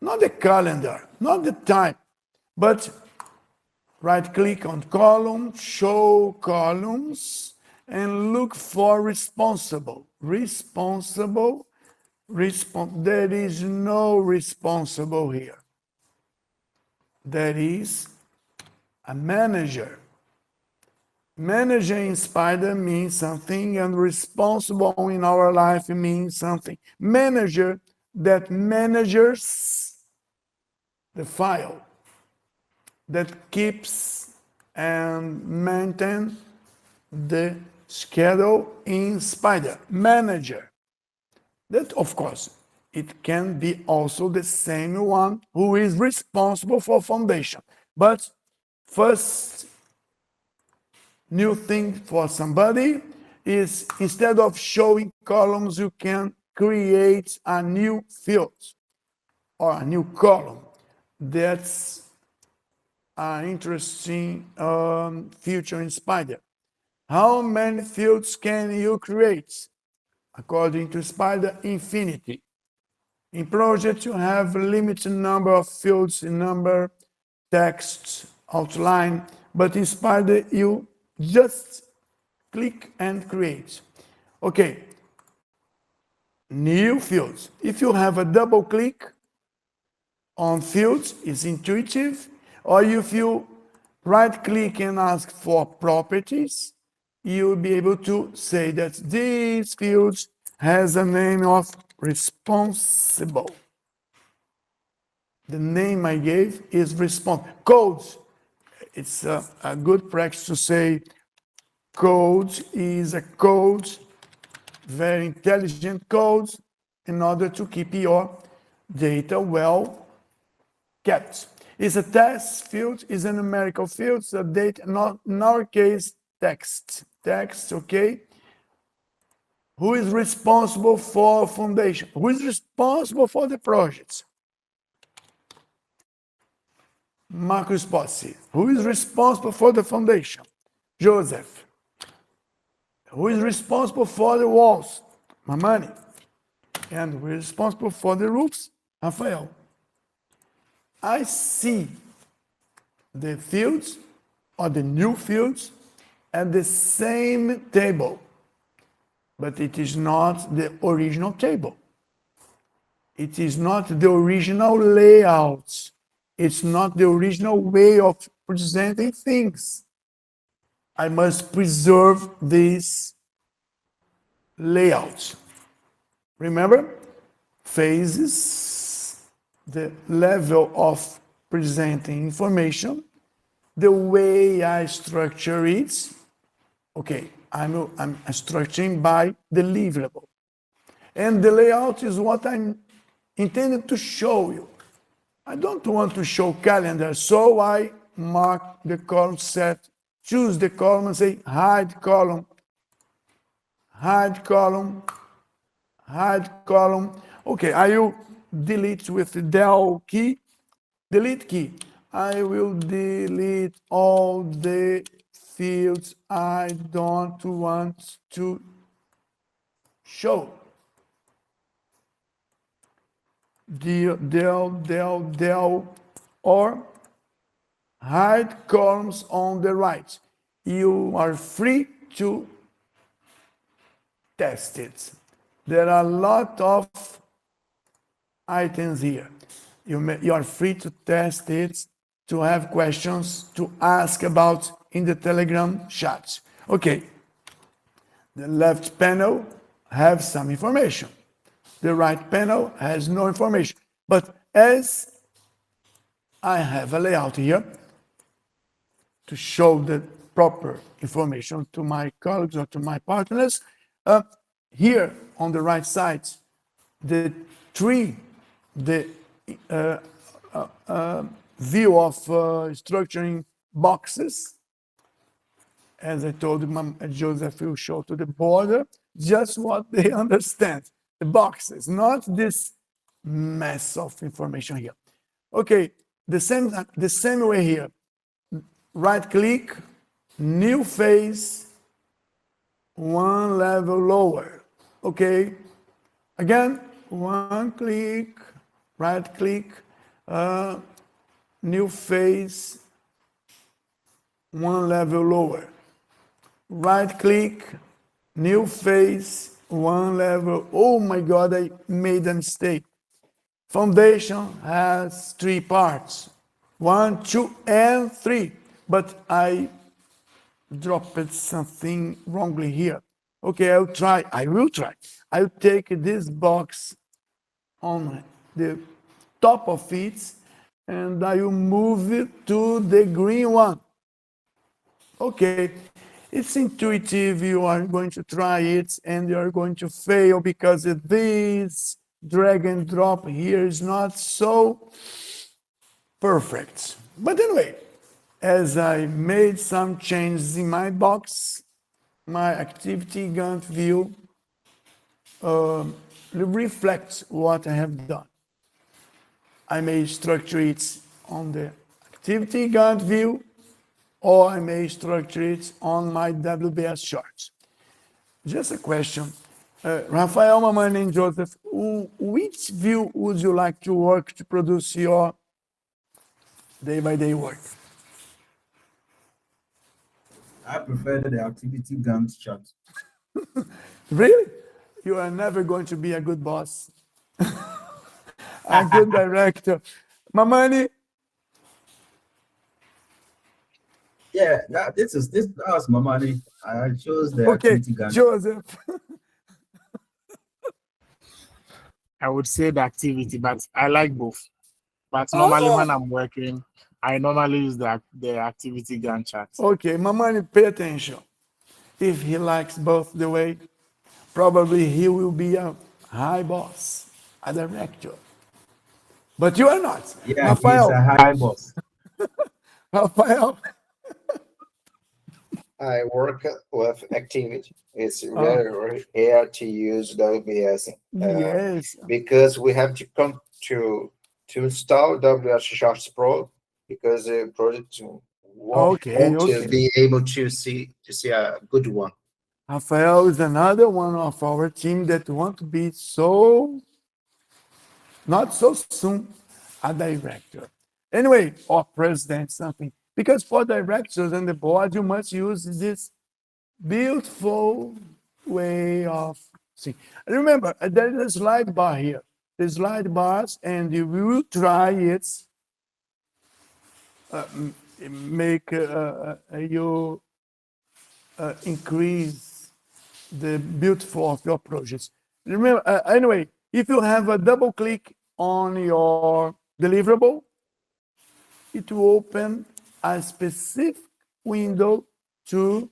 S1: not the calendar, not the time, but right click on column, show columns, and look for responsible. responsible. There is no responsible here. There is a manager. Manager in Spider means something, and responsible in our life means something. Manager that manages the file, that keeps and maintains the schedule in Spider. Manager. That, of course, it can be also the same one who is responsible for foundation. But first new thing for somebody is, instead of showing columns, you can create a new field or a new column. That's an interesting feature in Spider. How many fields can you create? According to Spider, infinity. In project, you have a limited number of fields in number, text, outline, but in Spider, you just click and create. Okay, new fields. If you have a double click on fields, it's intuitive, or if you right click and ask for properties, you'll be able to say that these fields has a name of responsible. The name I gave is responsible. Codes. It's a good practice to say code is a code, very intelligent code, in order to keep your data well kept. It's a text field, is a numerical field, so data, not in our case, text. Text, okay? Who is responsible for foundation? Who is responsible for the projects? Marcus Pozzi. Who is responsible for the foundation? Joseph. Who is responsible for the walls? Mamani. And who is responsible for the roofs? Rafael. I see the fields or the new fields at the same table, but it is not the original table. It is not the original layout. It's not the original way of presenting things. I must preserve this layout. Remember, phases, the level of presenting information, the way I structure it. Okay, I'm structuring by deliverable. And the layout is what I'm intended to show you. I don't want to show calendar, so I mark the column set, choose the column and say hide column, hide column, hide column. Okay, I will delete with the del key, delete key. I will delete all the fields I don't want to show. Del, or hide columns on the right. You are free to test it. There are a lot of items here. You are free to test it, to have questions, to ask about in the Telegram chat. Okay, the left panel has some information. The right panel has no information. But as I have a layout here to show the proper information to my colleagues or to my partners, here on the right side, the tree, the view of structuring boxes, as I told Joseph will show to the border, just what they understand. The boxes, not this mess of information here. Okay, the same way here. Right click, new phase, one level lower. Okay, again, one click, right click, new phase, one level lower. Right click, new phase, one level. Oh my God, I made a mistake. Foundation has 3 parts, 1, 2, and 3. But I dropped something wrongly here. Okay, I will try. I'll take this box on the top of it and I will move it to the green one. Okay, it's intuitive. You are going to try it and you are going to fail because this drag and drop here is not so perfect. But anyway, as I made some changes in my box, my activity Gantt view reflects what I have done. I may structure it on the activity Gantt view, or I may structure it on my WBS charts. Just a question. Rafael, Mamani, and Joseph, which view would you like to work to produce your day-by-day work?
S4: I prefer the activity Gantt chart.
S1: Really? You are never going to be a good boss, a good director. Mamani,
S4: Yeah, this was my money. I chose the
S1: okay,
S4: activity Gantt.
S1: Joseph.
S3: I would say the activity, but I like both. But normally when I'm working, I normally use the activity Gantt chart.
S1: Okay, Mamani, pay attention. If he likes both the way, probably he will be a high boss, a director. But you are not.
S4: Yeah, he's
S1: Rafael,
S4: a high boss.
S1: Rafael.
S2: I work with activity. It's very rare to use WBS
S1: Yes.
S2: because we have to come to install WBS Charts Pro because the project want to be able to see a good one.
S1: Rafael is another one of our team that want to be not so soon, a director. Anyway, or president, something. Because for directors and the board, you must use this beautiful way of seeing. Remember, there is a slide bar here. The slide bars, and you will try it, make you increase the beautiful of your projects. Remember, anyway, if you have a double click on your deliverable, it will open a specific window to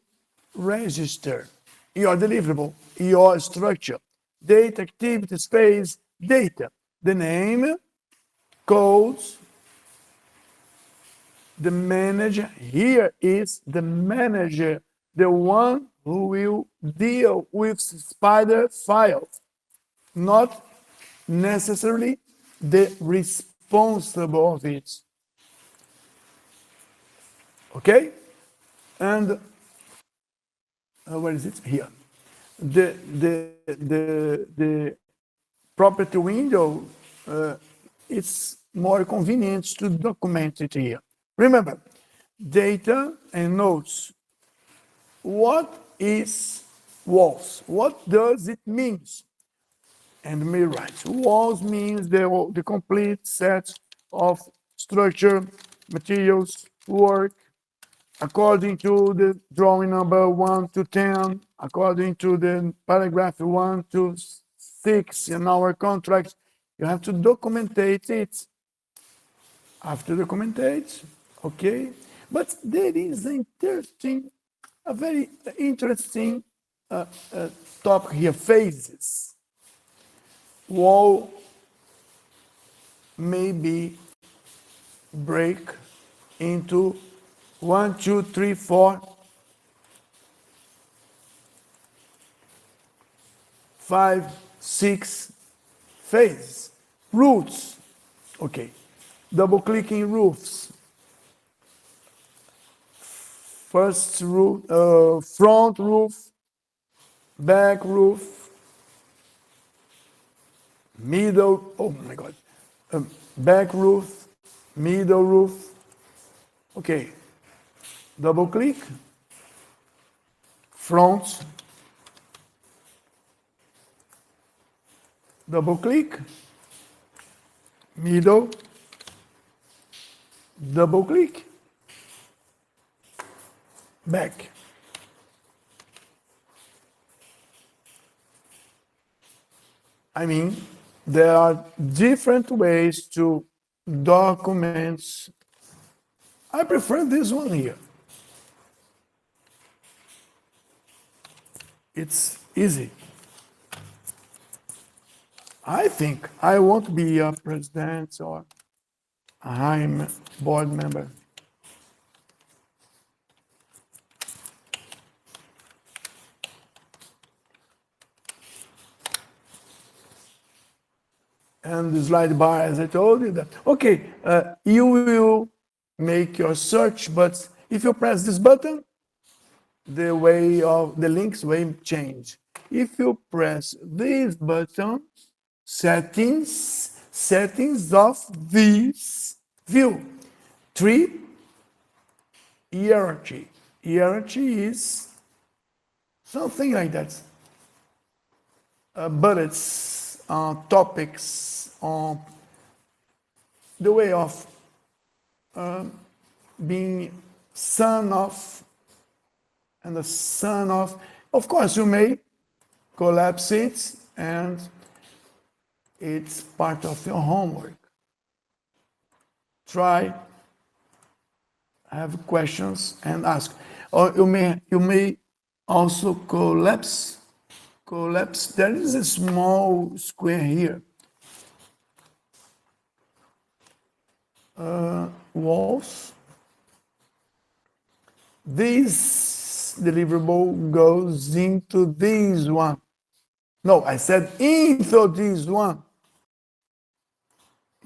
S1: register your deliverable, your structure, data, activity, space, data, the name, codes, the manager. Here is the manager, the one who will deal with spider files, not necessarily the responsible of it. Okay? And where is it? Here. The property window, it's more convenient to document it here. Remember, data and notes. What is walls? What does it mean? And me write. Walls means the complete set of structure, materials, work, according to the drawing number 1 to 10, according to the paragraph 1 to 6 in our contract. You have to documentate it. After documentate, okay. But there is a very interesting topic here, phases. Wall maybe break into 1, 2, 3, 4, 5, 6 phases. Roots, okay. Double clicking roofs. First roof, front roof, back roof, middle, oh my God, back roof, middle roof. Okay, double click, front, double click, middle, double click, back. I mean, there are different ways to document. I prefer this one here. It's easy. I think I won't be a president or I'm a board member. And the slide bar, as I told you, that okay, you will make your search, but if you press this button, the way of the links will change. If you press this button, settings of this view. 3, hierarchy. Hierarchy is something like that. Bullets, topics, the way of being son of, and the son of. Of course, you may collapse it, and it's part of your homework. Try, have questions, and ask. Or you may also collapse. There is a small square here. Walls. This deliverable goes into this one. No, I said into this one.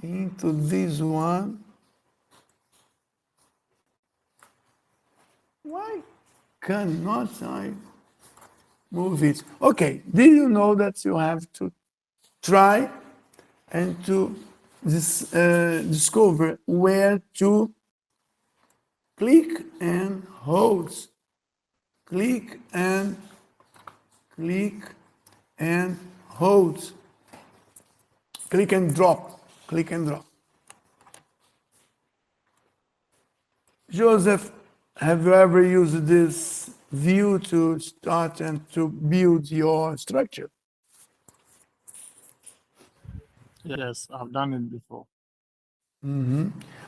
S1: Into this one. Why cannot I move it? Okay, did you know that you have to try and to discover where to click and hold? Click and hold. Click and drop. Click and drop. Joseph, have you ever used this view to start and to build your structure?
S3: Yes, I've done it before.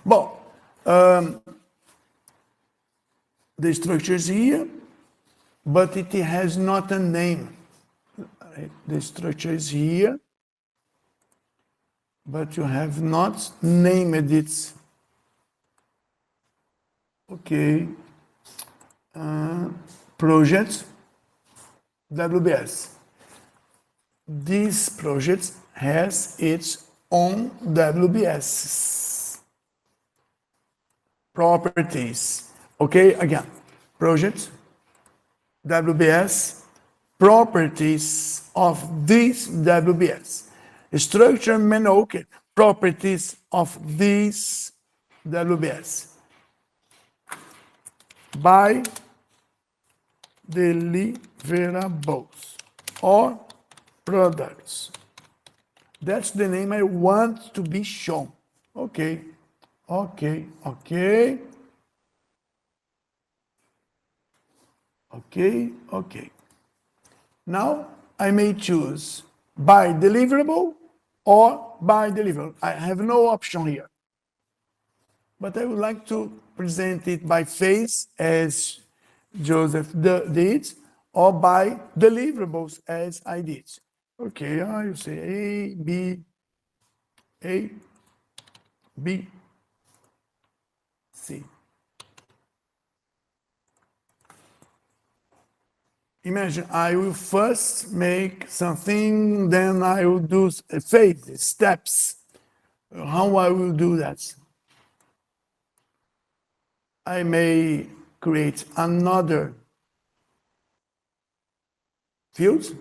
S1: Well, the structure is here, but it has not a name. The structure is here, but you have not named it. Okay. Project WBS. This project has its own WBS properties. Okay, again, project WBS properties of this WBS. Structure menu, okay, properties of this WBS. By deliverables or products. That's the name I want to be shown. Okay. Now I may choose by deliverable or by deliverable. I have no option here. But I would like to present it by face as Joseph did, or by deliverables as I did. Okay, you say A, B, C. Imagine I will first make something, then I will do phases, steps. How I will do that? I may create another field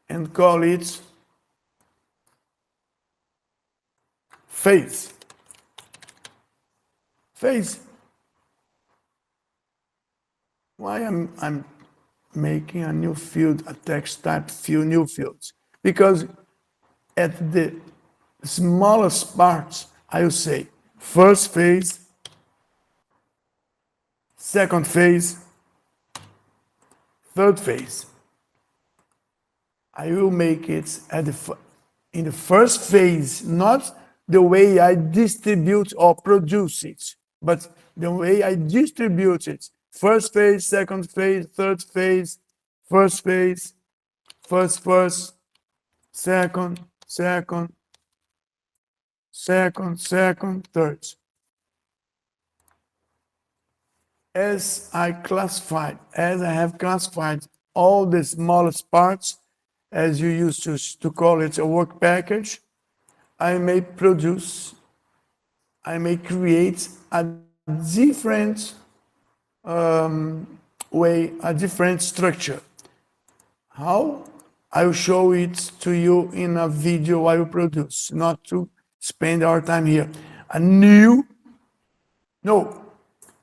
S1: and call it phase. Phase. Why I'm making a new field, a text type field, new fields. Because at the smallest parts, I will say first phase, second phase, third phase. I will make it at in the first phase, not the way I distribute or produce it, but the way I distribute it. First phase, second phase, third phase, first phase, first, second, third. As I have classified all the smallest parts, as you used to call it a work package, I may create a different way, a different structure. How? I will show it to you in a video I will produce, not to spend our time here.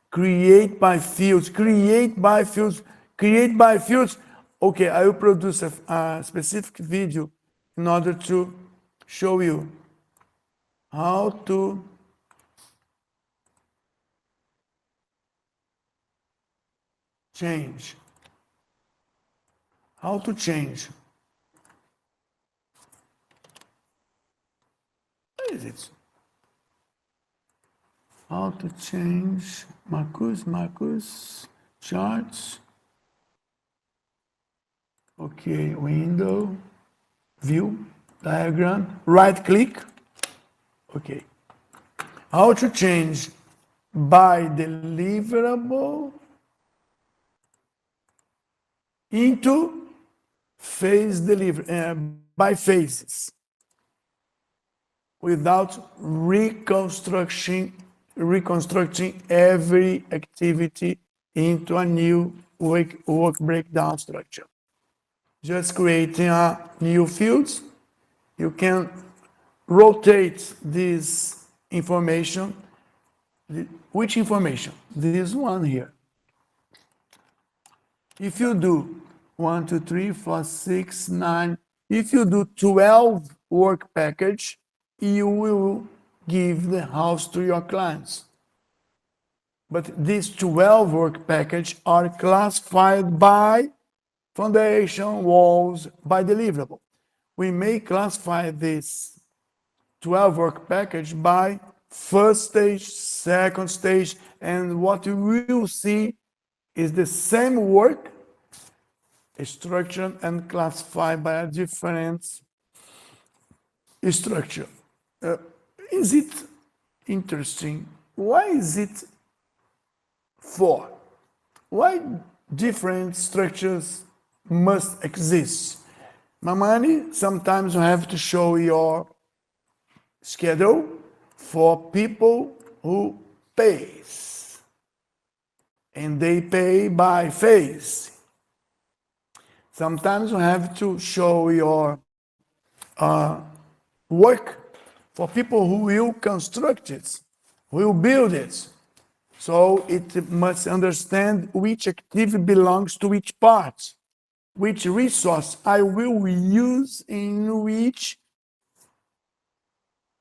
S1: Create by fields. Okay, I will produce a specific video in order to show you how to change. How to change. What is it? How to change Marcus, charts. Okay, window, view, diagram, right click. Okay. How to change by deliverable into phase delivery, by phases, without reconstructing every activity into a new work breakdown structure. Just creating a new fields. You can rotate this information. Which information? This one here. If you do 1, 2, 3, 4, 6, 9, if you do 12 work package, you will give the house to your clients. But these 12 work package are classified by foundation, walls, by deliverable. We may classify this 12 work package by first stage, second stage, and what you will see is the same work structured and classified by a different structure. Is it interesting? Why is it for? Why different structures must exist? Mamani, sometimes you have to show your schedule for people who pays, and they pay by phase. Sometimes you have to show your work for people who will construct it, who will build it. So it must understand which activity belongs to which part, which resource I will use in which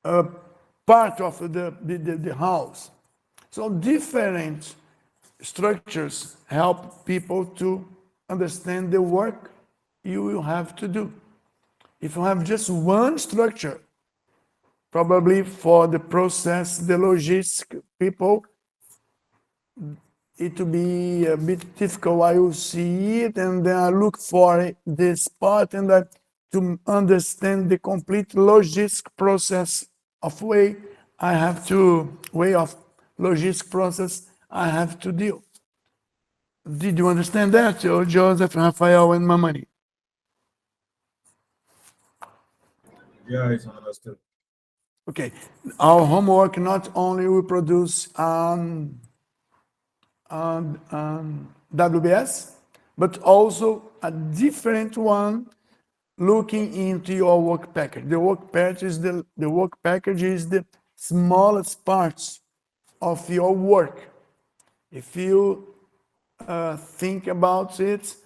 S1: part of the house. So different structures help people to understand the work you will have to do. If you have just one structure, probably for the process, the logistic people, it will be a bit difficult. I will see it and then I look for this part and to understand the complete logistic process of way of logistic process I have to deal. Did you understand that, Joseph, Rafael, and Mamani?
S4: Yeah, it's understood.
S1: Okay, our homework not only will produce WBS, but also a different one looking into your work package. The work package is the smallest parts of your work. If you think about it,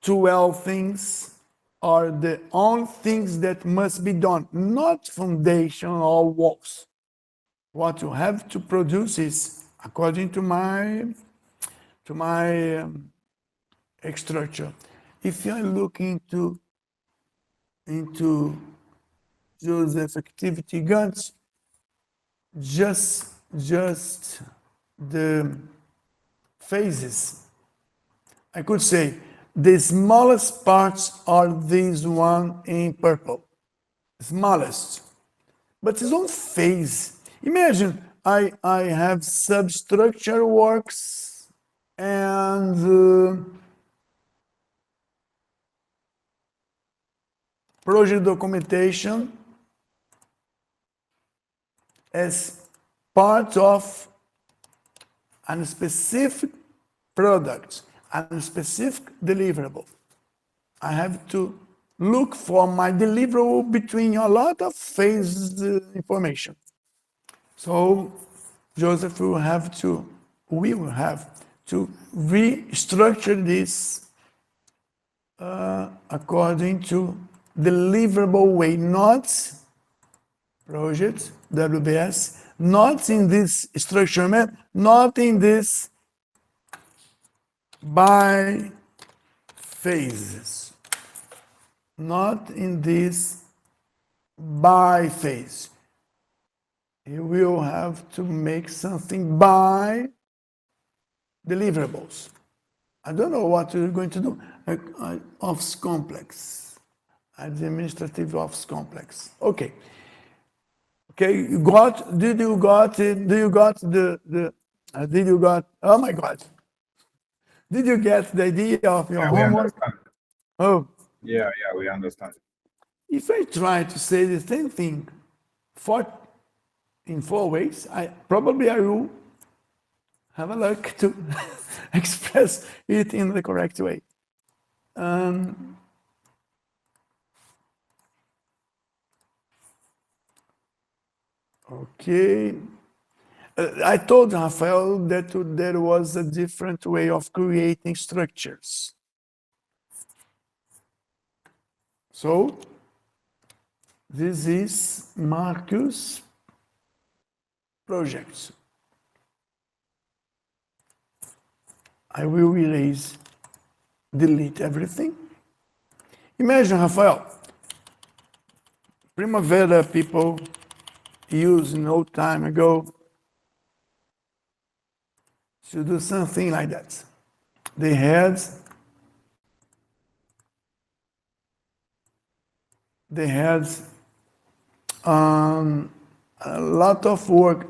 S1: 12 things are the only things that must be done, not foundation or walls. What you have to produce is, according to my structure. If I look into Joseph activity guns, just the phases. I could say the smallest parts are these one in purple, smallest, but it's on phase. Imagine I have substructure works and project documentation as part of a specific product and a specific deliverable. I have to look for my deliverable between a lot of phase information. So Joseph will have to restructure this according to deliverable way, not project, WBS, not in this structure map, not in this by phases, not in this by phase. You will have to make something by deliverables. I don't know what you're going to do. Office complex, administrative office complex. Okay. Okay, you got, did you got, oh my God. Did you get the idea of your
S4: Yeah, we
S1: homework?
S4: understand.
S1: Oh,
S4: Yeah, we understand.
S1: if I try to say the same thing in 4 ways, I will have a luck to express it in the correct way. Okay. I told Rafael that there was a different way of creating structures. So, this is Marcus' project. I will erase, delete everything. Imagine, Rafael, Primavera people used no time ago to do something like that. They had a lot of work.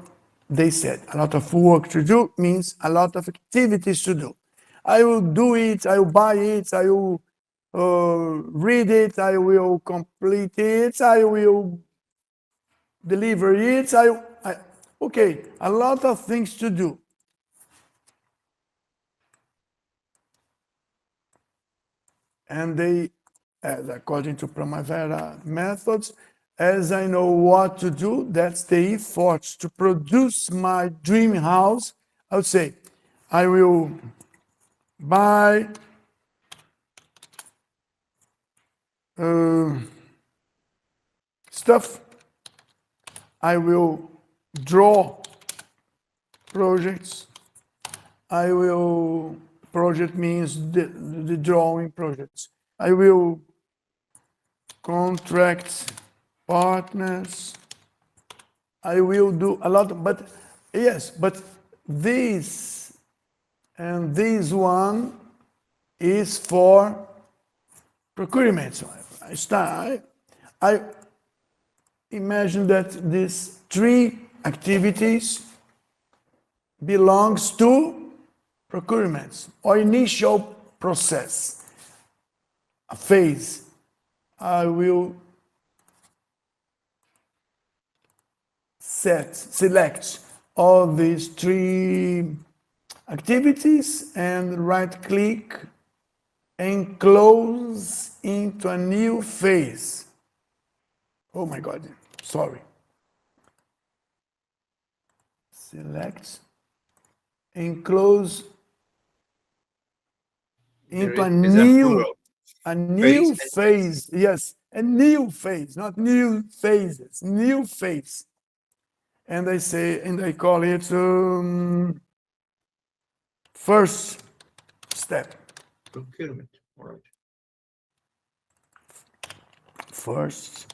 S1: They said a lot of work to do means a lot of activities to do. I will do it, I will buy it, I will read it, I will complete it, I will deliver it, okay, a lot of things to do. And they, according to Primavera methods, as I know what to do, that's the effort to produce my dream house. I would say, I will buy stuff. I will draw projects. Project means the drawing projects. I will contract partners. I will do a lot, but yes, but this and this one is for procurement. So I imagine that these 3 activities belongs to procurements or initial process, a phase. I will select all these 3 activities and right click and close into a new phase. Oh my God, sorry. Select and close into a
S2: Is a
S1: new,
S2: plural.
S1: a new
S2: Phase and
S1: phase. Yes, a new phase, not new phases, new phase. And I say, and I call it first step.
S2: procurement. All right.
S1: First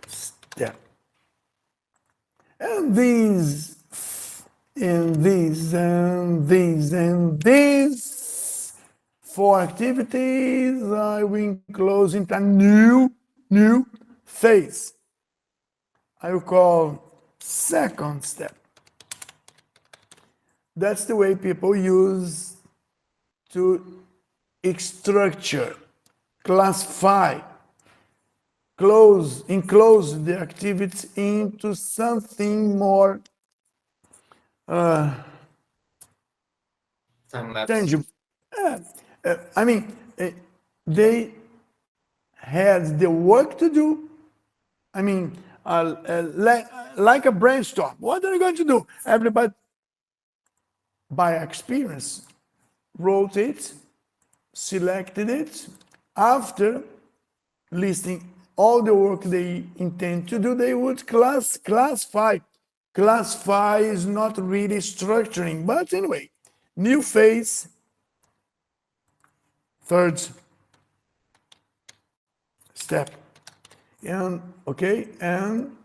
S1: step. And these, and these, and these, and these four activities I will close into a new phase. I will call second step. That's the way people use to structure, classify, enclose the activity into something more
S2: Time lapse.
S1: tangible. I mean, they had the work to do. I mean, like a brainstorm. What are you going to do? Everybody, by experience, wrote it, selected it. After listing all the work they intend to do, they would classify. Classify is not really structuring, but anyway, new phase, third step. And okay, and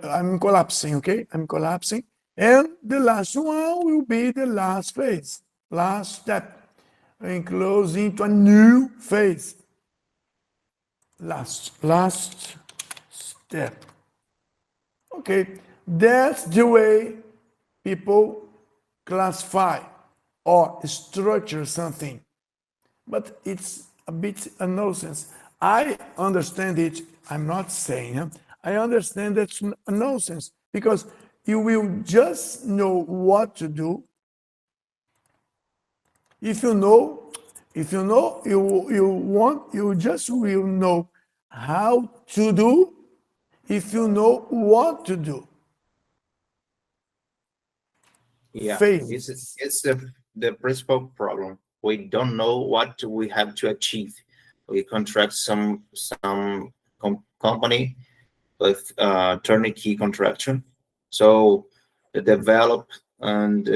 S1: I'm collapsing, okay? I'm collapsing. And the last one will be the last phase, last step, and close into a new phase. Last step. Okay, that's the way people classify or structure something. But it's a bit a nonsense. I understand it. I'm not saying I understand that's a nonsense because you will just know what to do. If you know, you just will know how to do if you know what to do.
S2: Yeah,
S1: Phases.
S2: it's the principal problem. We don't know what we have to achieve. We contract some company with turnkey contraction. So the develop and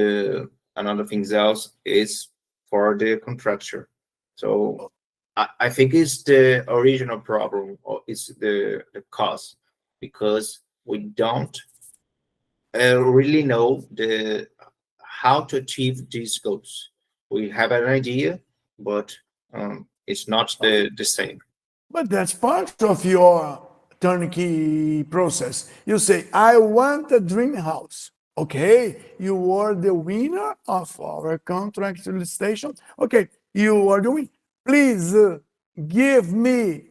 S2: other things else is for the contractor. So I think it's the original problem, or it's the cause, because we don't really know the how to achieve these goals. We have an idea, but it's not the same.
S1: But that's part of your turnkey process. You say, I want a dream house. Okay, you are the winner of our contract solicitation. Okay, you are the winner. Please give me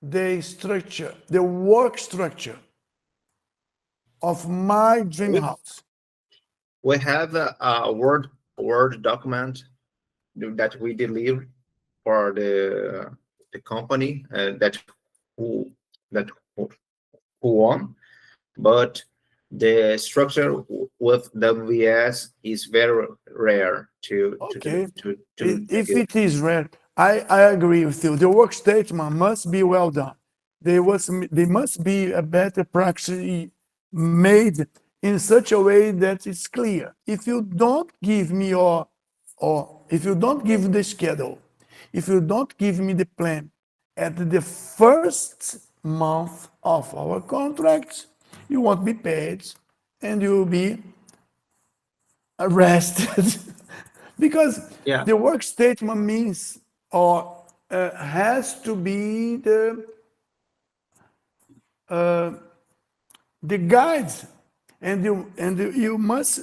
S1: the structure, the work structure of my dream
S2: We,
S1: house.
S2: we have a word document that we deliver for the company who that who, who won, but the structure with WVS is very rare to do
S1: Okay,
S2: to
S1: if
S2: give.
S1: it is rare, I agree with you. The work statement must be well done. They must be a better practice made in such a way that it's clear. If you don't give me or if you don't give the schedule, if you don't give me the plan at the first month of our contract, you won't be paid and you will be arrested because
S2: Yeah,
S1: the work statement means or has to be the guides, and you must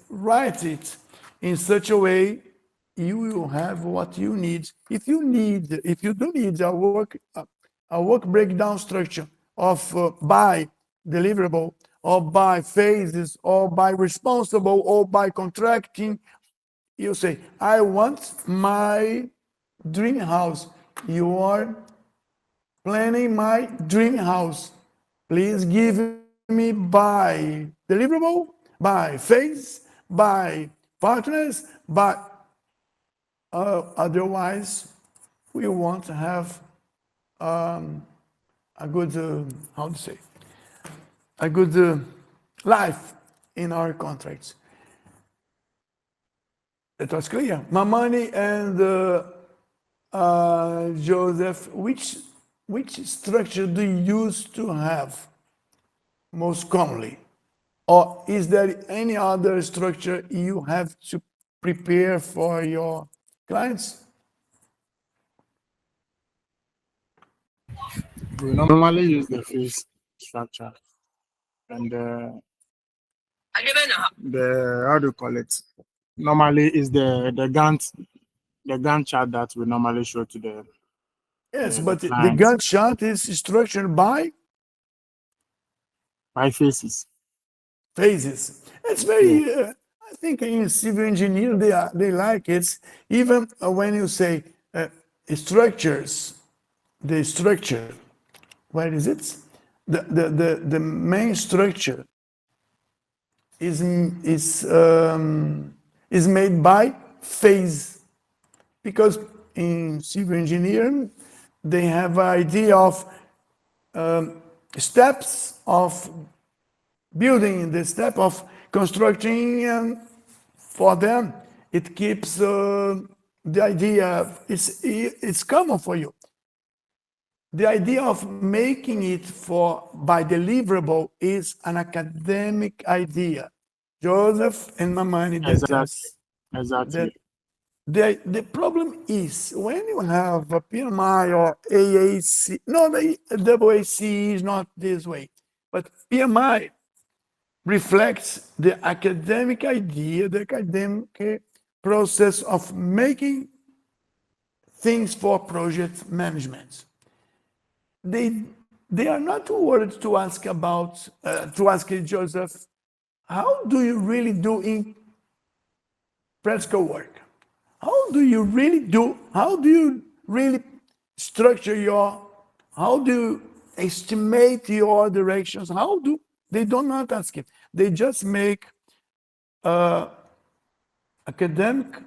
S1: write it in such a way you will have what you need. If you do need a work breakdown structure of by deliverable or by phases or by responsible or by contracting, you say, I want my dream house. You are planning my dream house. Please give me by deliverable, by phase, by partners, by Otherwise, we won't have a good, how to say, a good life in our contracts. It was clear. Mamani and Joseph, which structure do you used to have most commonly? Or is there any other structure you have to prepare for your clients?
S3: We normally use the phase structure and the how do you call it? Normally is the Gantt chart that we normally show to the
S1: Yes,
S3: the
S1: but the
S3: clients
S1: Gantt chart is structured by
S3: by phases.
S1: phases. It's very, I think in civil engineer, they like it. Even when you say structures, the structure, where is it? The main structure is made by phase, because in civil engineering they have an idea of steps of building, the step of constructing, and for them it keeps the idea, it's common for you. The idea of making it for by deliverable is an academic idea. Joseph and Mamani,
S3: Exactly.
S1: the problem is when you have a PMI or AAC, no, the AAC is not this way, but PMI reflects the academic idea, the academic process of making things for project management. They are not worried to ask about, to ask Joseph, how do you really do in practical work? How do you really structure how do you estimate your directions? They do not ask it. They just make academic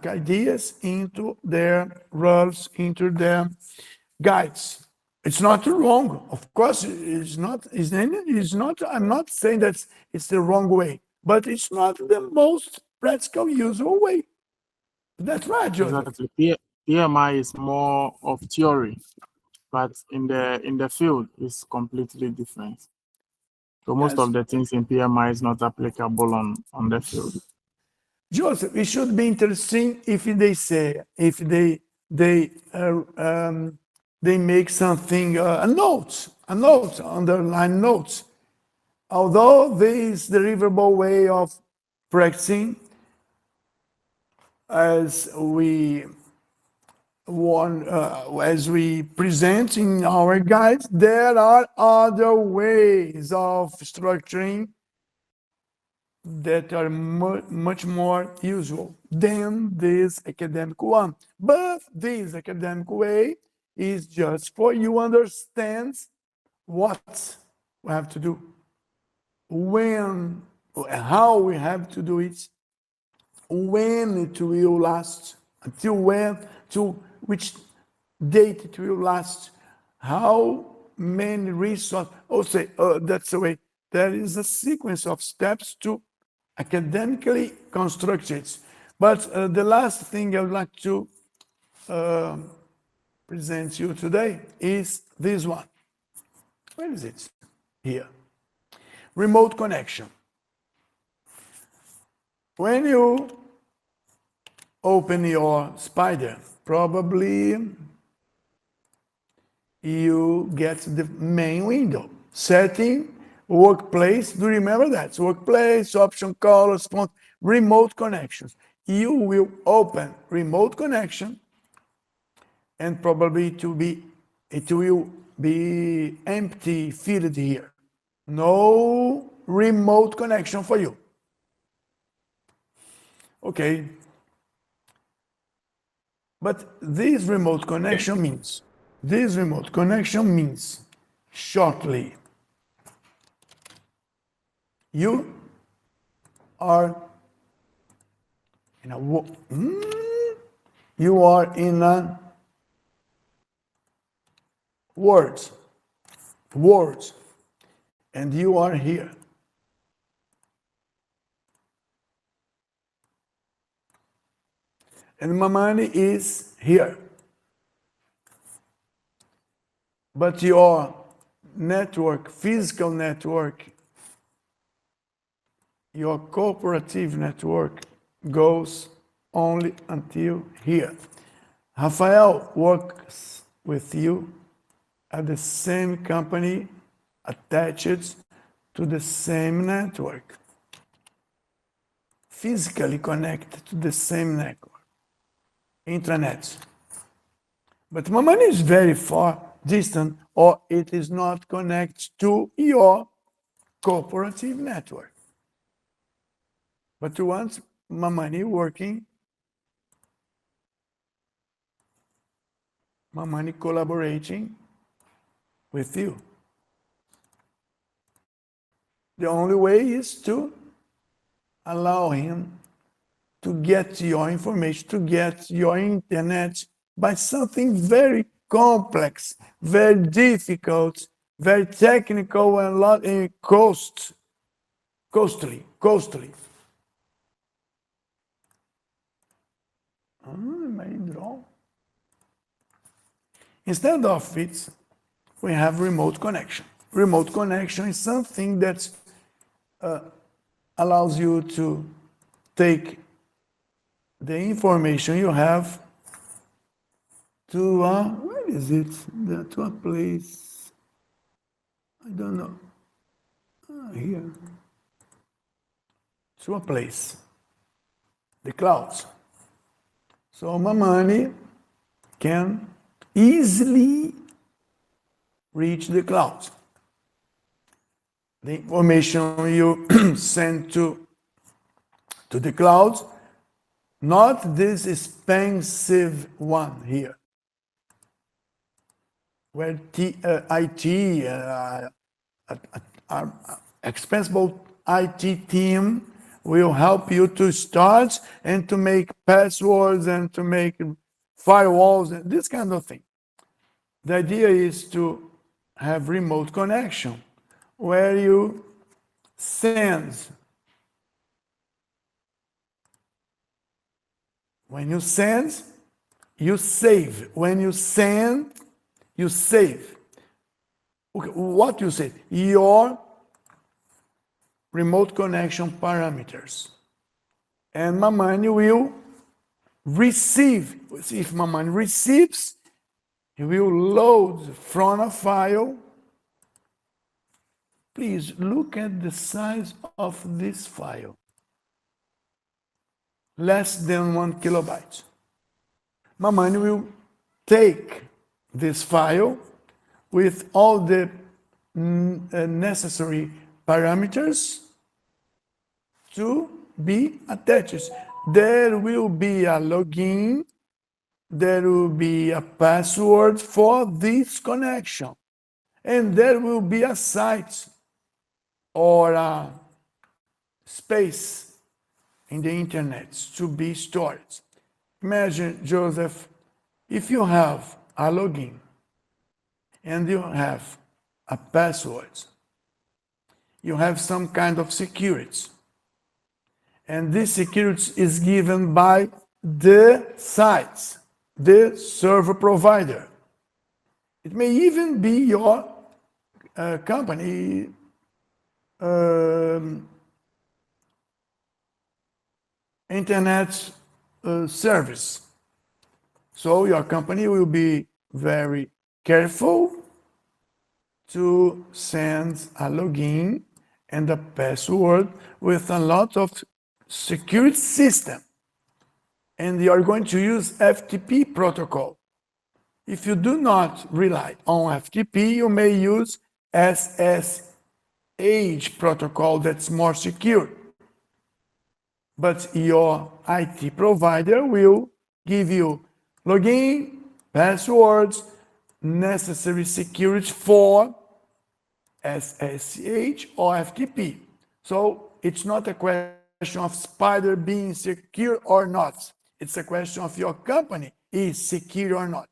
S1: ideas into their rules, into their guides. It's not wrong. Of course, I'm not saying that it's the wrong way, but it's not the most practical, usual way. That's right, Joseph.
S3: Exactly. PMI is more of theory, but in the field it's completely different. So most
S1: Yes.
S3: of the things in PMI is not applicable on the field.
S1: Joseph, it should be interesting if they make something, a note, underline notes. Although this deliverable way of practicing, as we present in our guides, there are other ways of structuring that are much more usual than this academic one. But this academic way is just for you understand what we have to do, when, how we have to do it, when it will last, until when, to which date it will last, how many resources. That's the way. There is a sequence of steps to academically construct it. But the last thing I would like to present you today is this one. Where is it? Here. Remote connection. When you open your Spider, probably you get the main window. Setting, workplace, do you remember that? Workplace, option, colors, font, remote connections. You will open remote connection, and probably it will be empty field here. No remote connection for you. Okay. But this remote connection means shortly, you are in a you are in a words, and you are here. And Mamani is here. But your network, physical network, your cooperative network goes only until here. Rafael works with you at the same company, attached to the same network, physically connected to the same network, intranet. But Mamani is very far distant, or it is not connected to your cooperative network. But you want Mamani working, Mamani collaborating with you. The only way is to allow him to get your information, to get your internet by something very complex, very difficult, very technical, and a lot in costly. Instead of it, we have remote connection. Remote connection is something that allows you to take the information you have to where is it? To a place, I don't know. Here. To a place. The clouds. So Mamani can easily reach the clouds. The information you send to the clouds, not this expensive one here, where IT, expensive IT team will help you to start and to make passwords and to make firewalls and this kind of thing. The idea is to have remote connection where you send. When you send, you save. When you send, you save. Okay, what you say? Your remote connection parameters. And Mamani will receive. If Mamani receives, he will load from a file. Please look at the size of this file. Less than 1 kilobyte. Mamani will take this file with all the necessary parameters to be attached. There will be a login, there will be a password for this connection, and there will be a site or a space in the internet to be stored. Imagine, Joseph, if you have a login and you have a password, you have some kind of security. And this security is given by the site, the server provider. It may even be your company internet service. So your company will be very careful to send a login and a password with a lot of security system. And you are going to use FTP protocol. If you do not rely on FTP, you may use SSH protocol that's more secure. But your IT provider will give you login, passwords, necessary security for SSH or FTP. So it's not a question of Spider being secure or not. It's a question of your company is secure or not.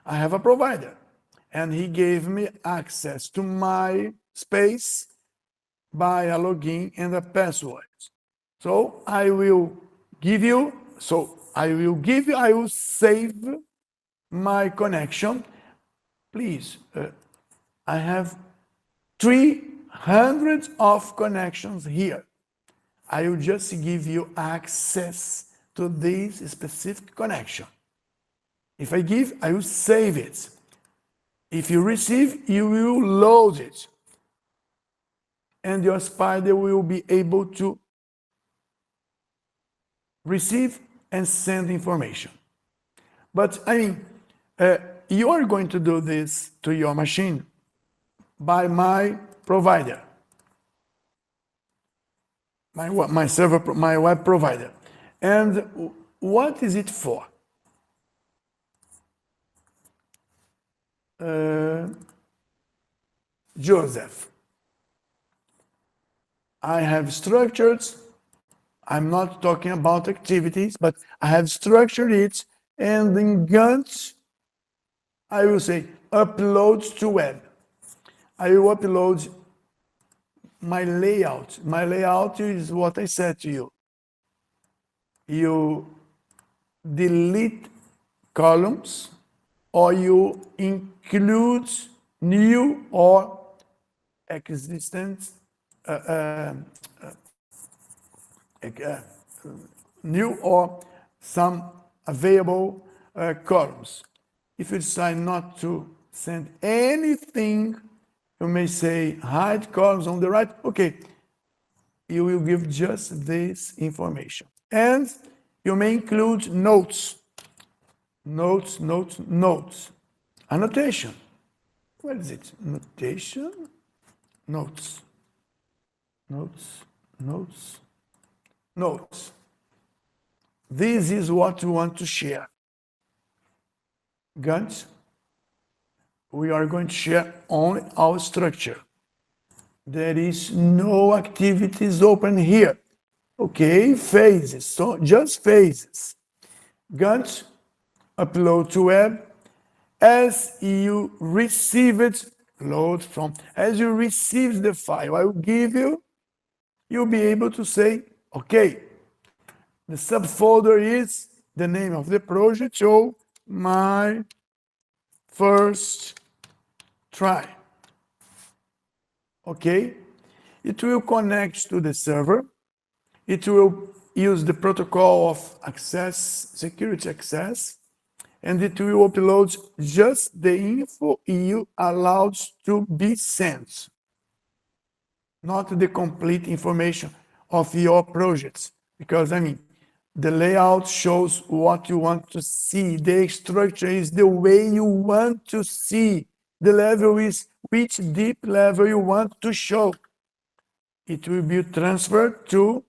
S1: I have a provider, and he gave me access to my space by a login and a password. So I will save my connection. Please, I have 300 of connections here. I will just give you access to this specific connection. If I give, I will save it. If you receive, you will load it. And your spider will be able to receive and send information. But I mean, you are going to do this to your machine by my provider, my server, my web provider. And what is it for? Joseph, I have structured, I'm not talking about activities, but I have structured it, and in Gantt, I will say upload to web. I will upload my layout. My layout is what I said to you. You delete columns, or you include new or existent new or some available columns. If you decide not to send anything, you may say hide columns on the right. Okay, you will give just this information. And you may include notes. Notes. Annotation. Where is it? Notation. Notes. This is what we want to share. Gantt, we are going to share only our structure. There is no activities open here. Okay, phases, so just phases. Gantt, upload to web. As you receive it, load from. As you receive the file I will give you, you'll be able to say, okay, the subfolder is the name of the project, so my first try. Okay, it will connect to the server. It will use the protocol of access, security access, and it will upload just the info you allowed to be sent, not the complete information of your projects. Because I mean, the layout shows what you want to see. The structure is the way you want to see. The level is which deep level you want to show. It will be transferred to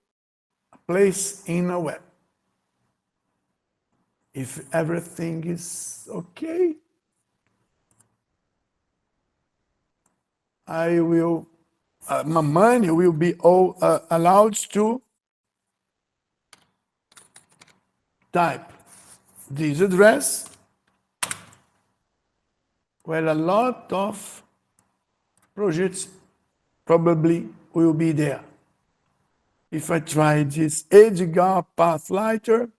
S1: a place in a web. If everything is okay, I will, my money will be allowed to type this address, where a lot of projects probably will be there. If I try this Edgar Pathlighter,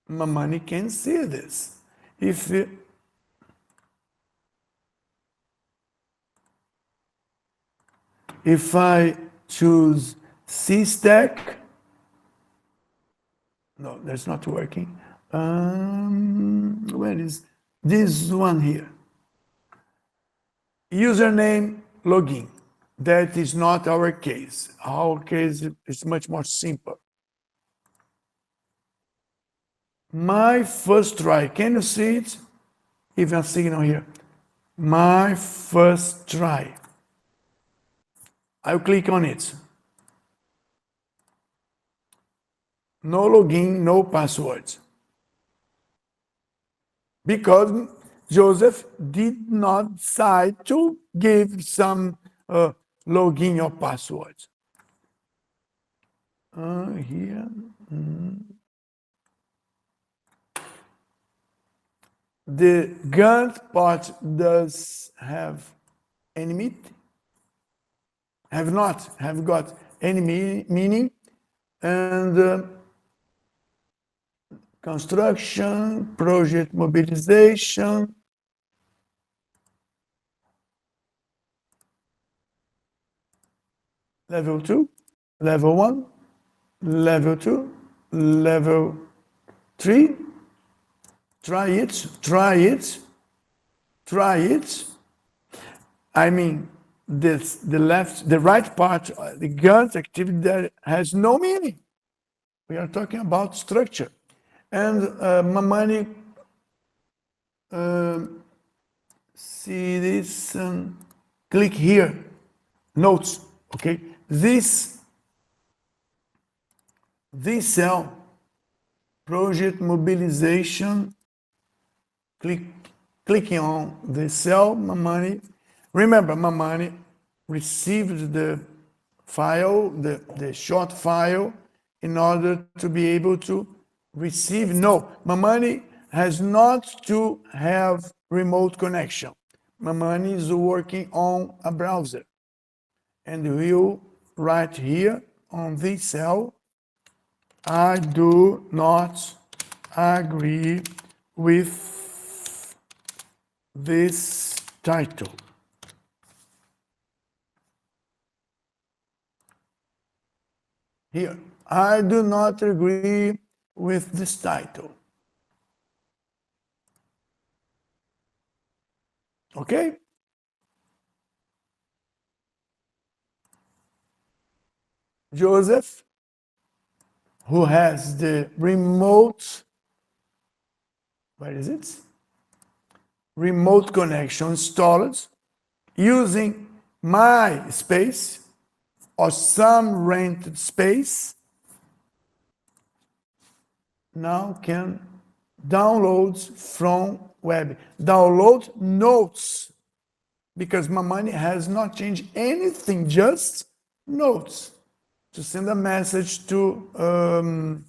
S1: my money can see this. If I choose CStack, no, that's not working. Where is this one here? Username, login. That is not our case. Our case is much more simple. My first try, can you see it? Even a signal here. My first try. I'll click on it. No login, no password. Because Joseph did not decide to give some login or password. Here. The Gantt part does have any meat? Have not, have got any meaning. And construction, project mobilization, level 2, level 1, level 2, level 3. Try it, try it, try it. I mean, the right part, the Gantt activity that has no meaning. We are talking about structure. And Mamani, see this, click here, notes, okay? This cell, project mobilization, clicking on the cell, Mamani. Remember, Mamani received the file, the short file, in order to be able to receive. No, Mamani has not to have remote connection. Mamani is working on a browser. And we'll write here on this cell, I do not agree with this title. Here, I do not agree with this title. Okay? Joseph, who has the remote, where is it? Remote connection installed using my space or some rented space, now can download from web. Download notes, because Mamani has not changed anything, just notes to send a message to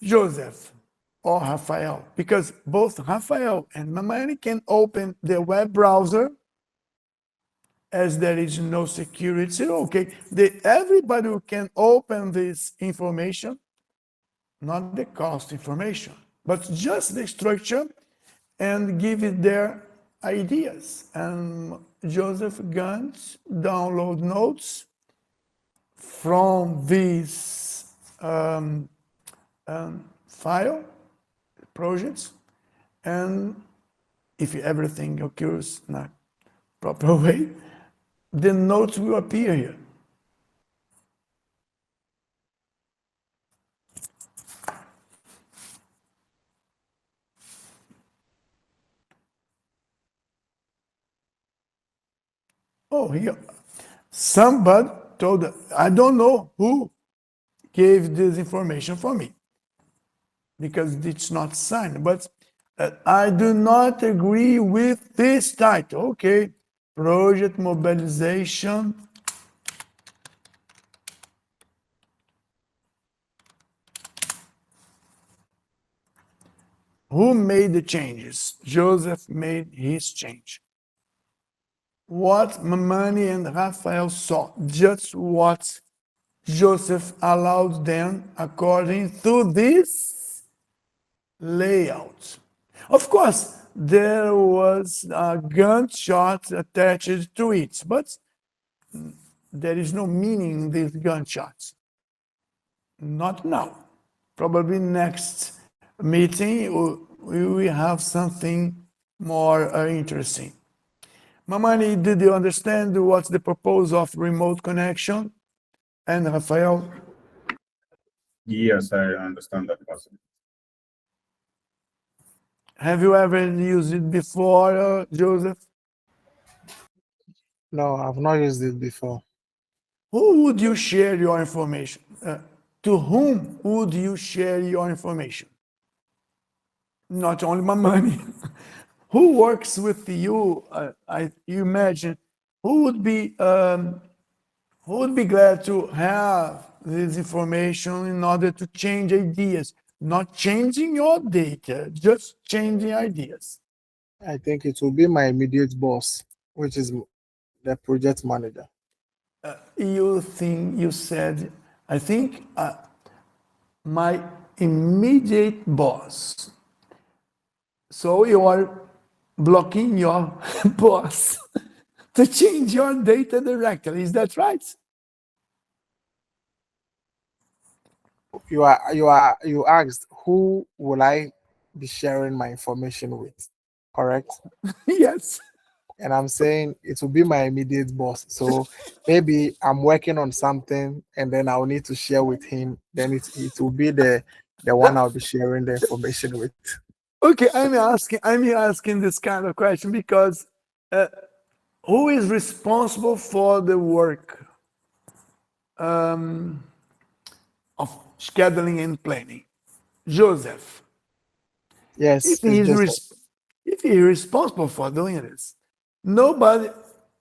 S1: Joseph or Rafael, because both Rafael and Mamani can open the web browser as there is no security. Okay, everybody can open this information, not the cost information, but just the structure, and give it their ideas. And Joseph Gantt download notes from this file, projects, and if everything occurs in a proper way, the notes will appear here. Oh, here. Somebody told, I don't know who gave this information for me, because it's not signed, but I do not agree with this title. Okay, project mobilization. Who made the changes? Joseph made his change. What Mamani and Rafael saw, just what Joseph allowed them according to this layout. Of course, there was a Gantt chart attached to it, but there is no meaning in these Gantt charts. Not now. Probably next meeting we will have something more interesting. Mamani, did you understand what's the purpose of remote connection? And Rafael?
S4: Yes, I understand that concept.
S1: Have you ever used it before, Joseph?
S3: No, I've not used it before.
S1: Who would you share your information? To whom would you share your information? Not only Mamani. Who works with you? You imagine who would be glad to have this information in order to change ideas, not changing your data, just changing ideas.
S3: I think it will be my immediate boss, which is the project manager.
S1: You said, I think my immediate boss. So you are blocking your boss to change your data directly. Is that right?
S3: You asked who will I be sharing my information with, correct?
S1: Yes.
S3: And I'm saying it will be my immediate boss. So maybe I'm working on something and then I'll need to share with him. Then it will be the one I'll be sharing the information with.
S1: Okay, I'm asking this kind of question because who is responsible for the work of scheduling and planning? Joseph.
S3: Yes,
S1: If
S3: it's
S1: he is
S3: just
S1: if he is responsible for doing this, nobody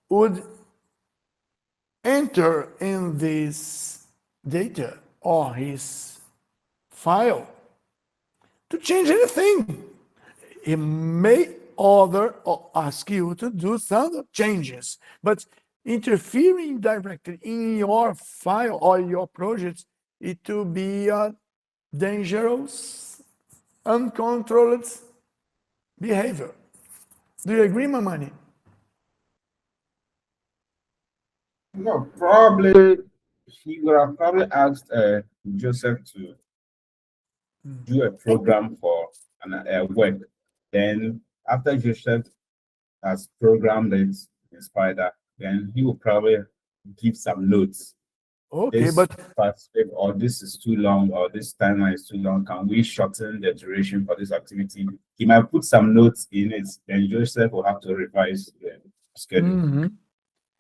S1: would enter in this data or his file to change anything. He may order or ask you to do some changes, but interfering directly in your file or your project, it will be a dangerous, uncontrolled behavior. Do you agree, Mamani?
S4: No, probably he would have probably asked Joseph to do a program for a work. Then after Joseph has programmed it in Spider, then he will probably give some notes.
S1: Okay,
S4: This
S1: but
S4: perspective, or this is too long, or this timeline is too long. Can we shorten the duration for this activity? He might put some notes in it, then Joseph will have to revise the schedule.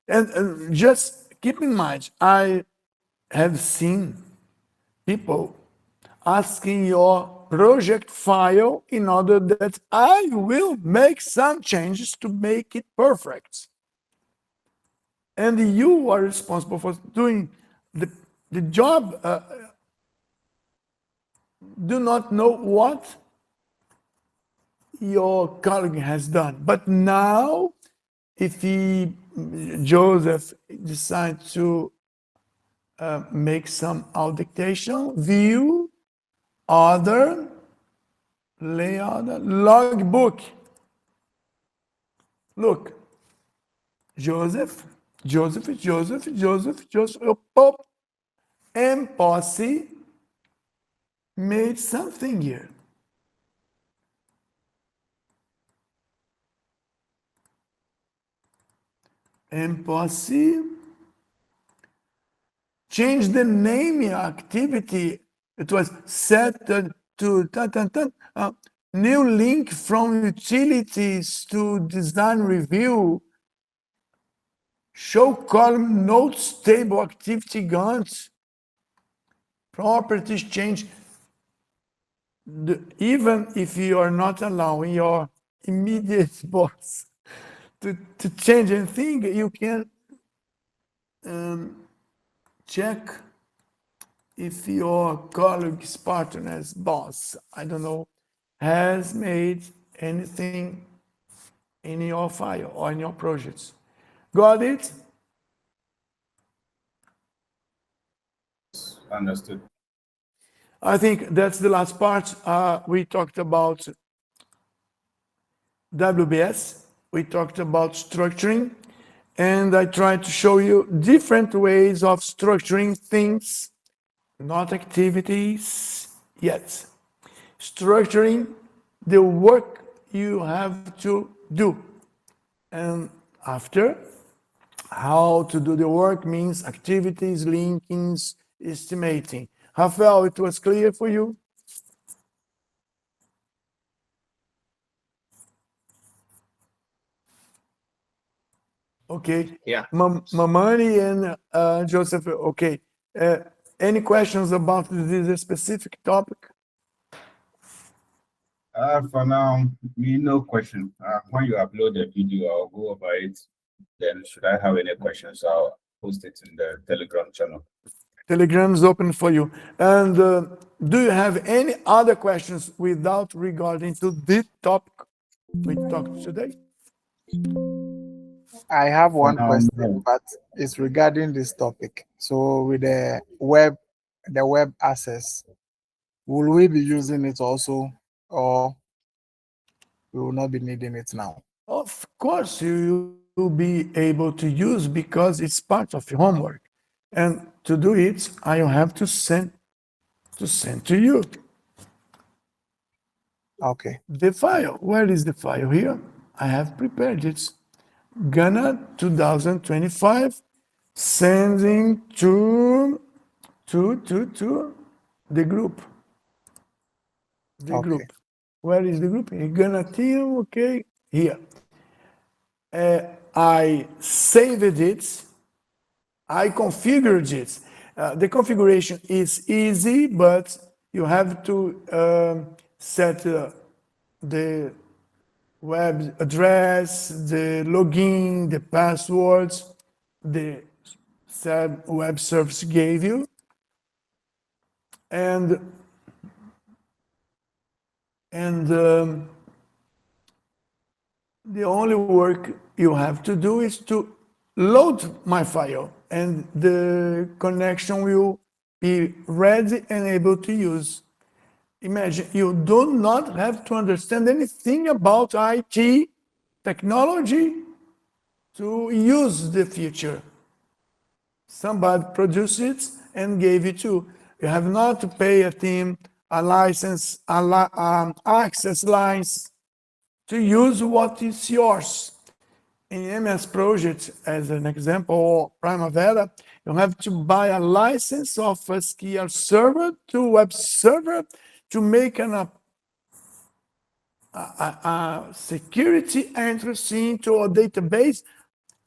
S1: and just keep in mind, I have seen people asking your project file in order that I will make some changes to make it perfect. And you are responsible for doing the job. Do not know what your colleague has done. But now, if Joseph decides to make some dictation, view, other, layout, logbook. Look, Joseph, pop, and Posse made something here. And Posse change the name activity. It was set to new link from utilities to design review. Show column notes table activity Gantt. Properties change. Even if you are not allowing your immediate boss to change anything, you can check if your colleague's partner's boss, I don't know, has made anything in your file or in your projects. Got it?
S4: Understood.
S1: I think that's the last part. We talked about WBS, we talked about structuring, and I tried to show you different ways of structuring things, not activities yet. Structuring the work you have to do. And after, how to do the work means activities, linkings, estimating. Rafael, it was clear for you? Okay.
S2: Yeah.
S1: Mamani and Joseph, okay. Any questions about this specific topic?
S4: For now, no question. When you upload the video, I'll go over it. Then, should I have any questions, I'll post it in the Telegram channel.
S1: Telegram is open for you. And do you have any other questions without regarding to the topic we talked today?
S3: I have
S4: For
S3: one
S4: now,
S3: question,
S4: no.
S3: but it's regarding this topic. So with the web access, will we be using it also, or we will not be needing it now?
S1: Of course, you will be able to use because it's part of your homework. And to do it, I will have to send to you
S3: Okay.
S1: the file. Where is the file here? I have prepared it. Ghana 2025, sending to the group. The
S3: Okay.
S1: group. Where is the group? Ghana team, okay, here. I saved it. I configured it. The configuration is easy, but you have to set the web address, the login, the passwords, the web service gave you. And the only work you have to do is to load my file, and the connection will be ready and able to use. Imagine you do not have to understand anything about IT technology to use the feature. Somebody produced it and gave it to you. You have not to pay a team, a license, access lines to use what is yours. In MS Project, as an example, or Primavera, you have to buy a license of SQL Server to web server to make a security entry into a database,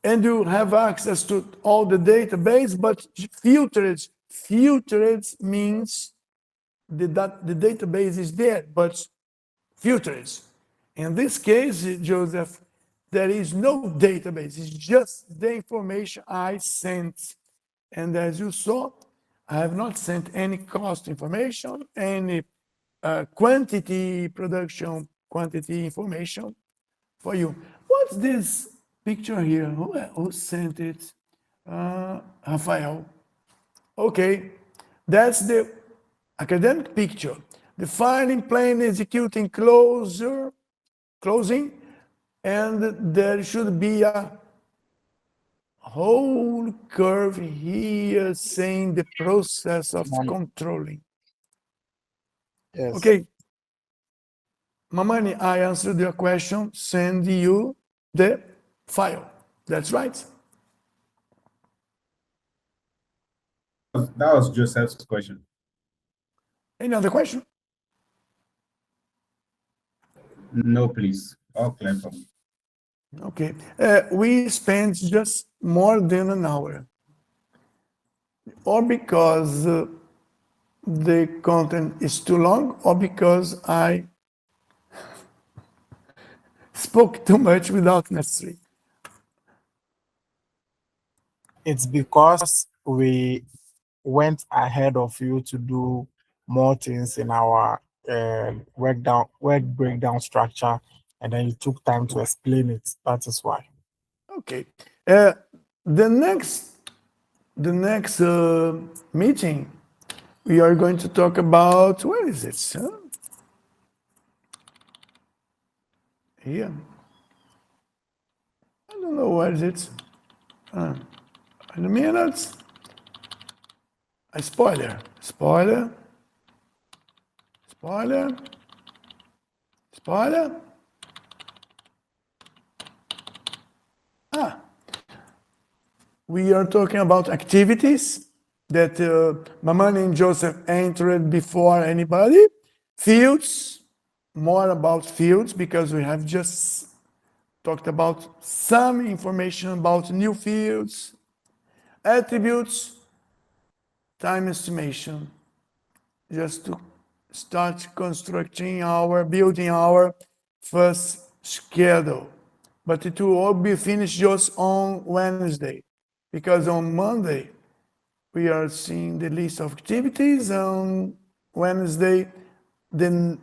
S1: and you have access to all the database, but filtered. Filtered means the database is there, but filtered. In this case, Joseph, there is no database. It's just the information I sent. And as you saw, I have not sent any cost information, any quantity production, quantity information for you. What's this picture here? Who sent it? Rafael. Okay, that's the academic picture. The filing, plan, executing, closing, and there should be a whole curve here saying the process of controlling.
S3: Yes.
S1: Okay. Mamani, I answered your question, send you the file. That's right.
S4: That was Joseph's question.
S1: Any other question?
S4: No, please. All clear for me.
S1: Okay. We spent just more than an hour. Or because the content is too long, or because I spoke too much without necessary.
S3: It's because we went ahead of you to do more things in our work breakdown structure, and then you took time to explain it. That is why.
S1: Okay. The next meeting, we are going to talk about, where is it? Here. I don't know where is it. In a minute. A spoiler. Spoiler. Spoiler. Spoiler. We are talking about activities that Mamani and Joseph entered before anybody. Fields, more about fields, because we have just talked about some information about new fields. Attributes, time estimation, just to start building our first schedule. But it will all be finished just on Wednesday, because on Monday, we are seeing the list of activities. On Wednesday, then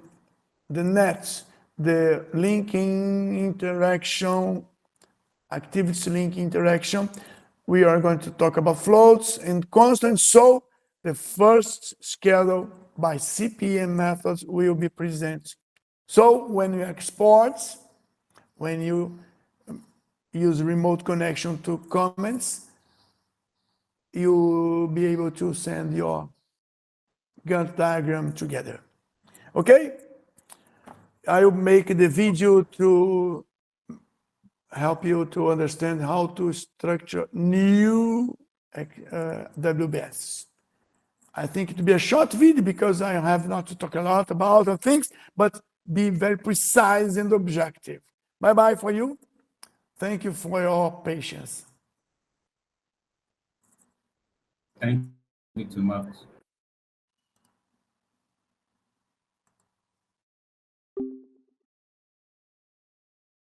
S1: the nets, the linking interaction, activities link interaction. We are going to talk about floats and constants. So the first schedule by CPM methods will be presented. So when you export, when you use remote connection to comments, you'll be able to send your Gantt diagram together. Okay? I will make the video to help you to understand how to structure new WBS. I think it will be a short video because I have not to talk a lot about other things, but be very precise and objective. Bye-bye for you. Thank you for your patience.
S4: Thank you too much.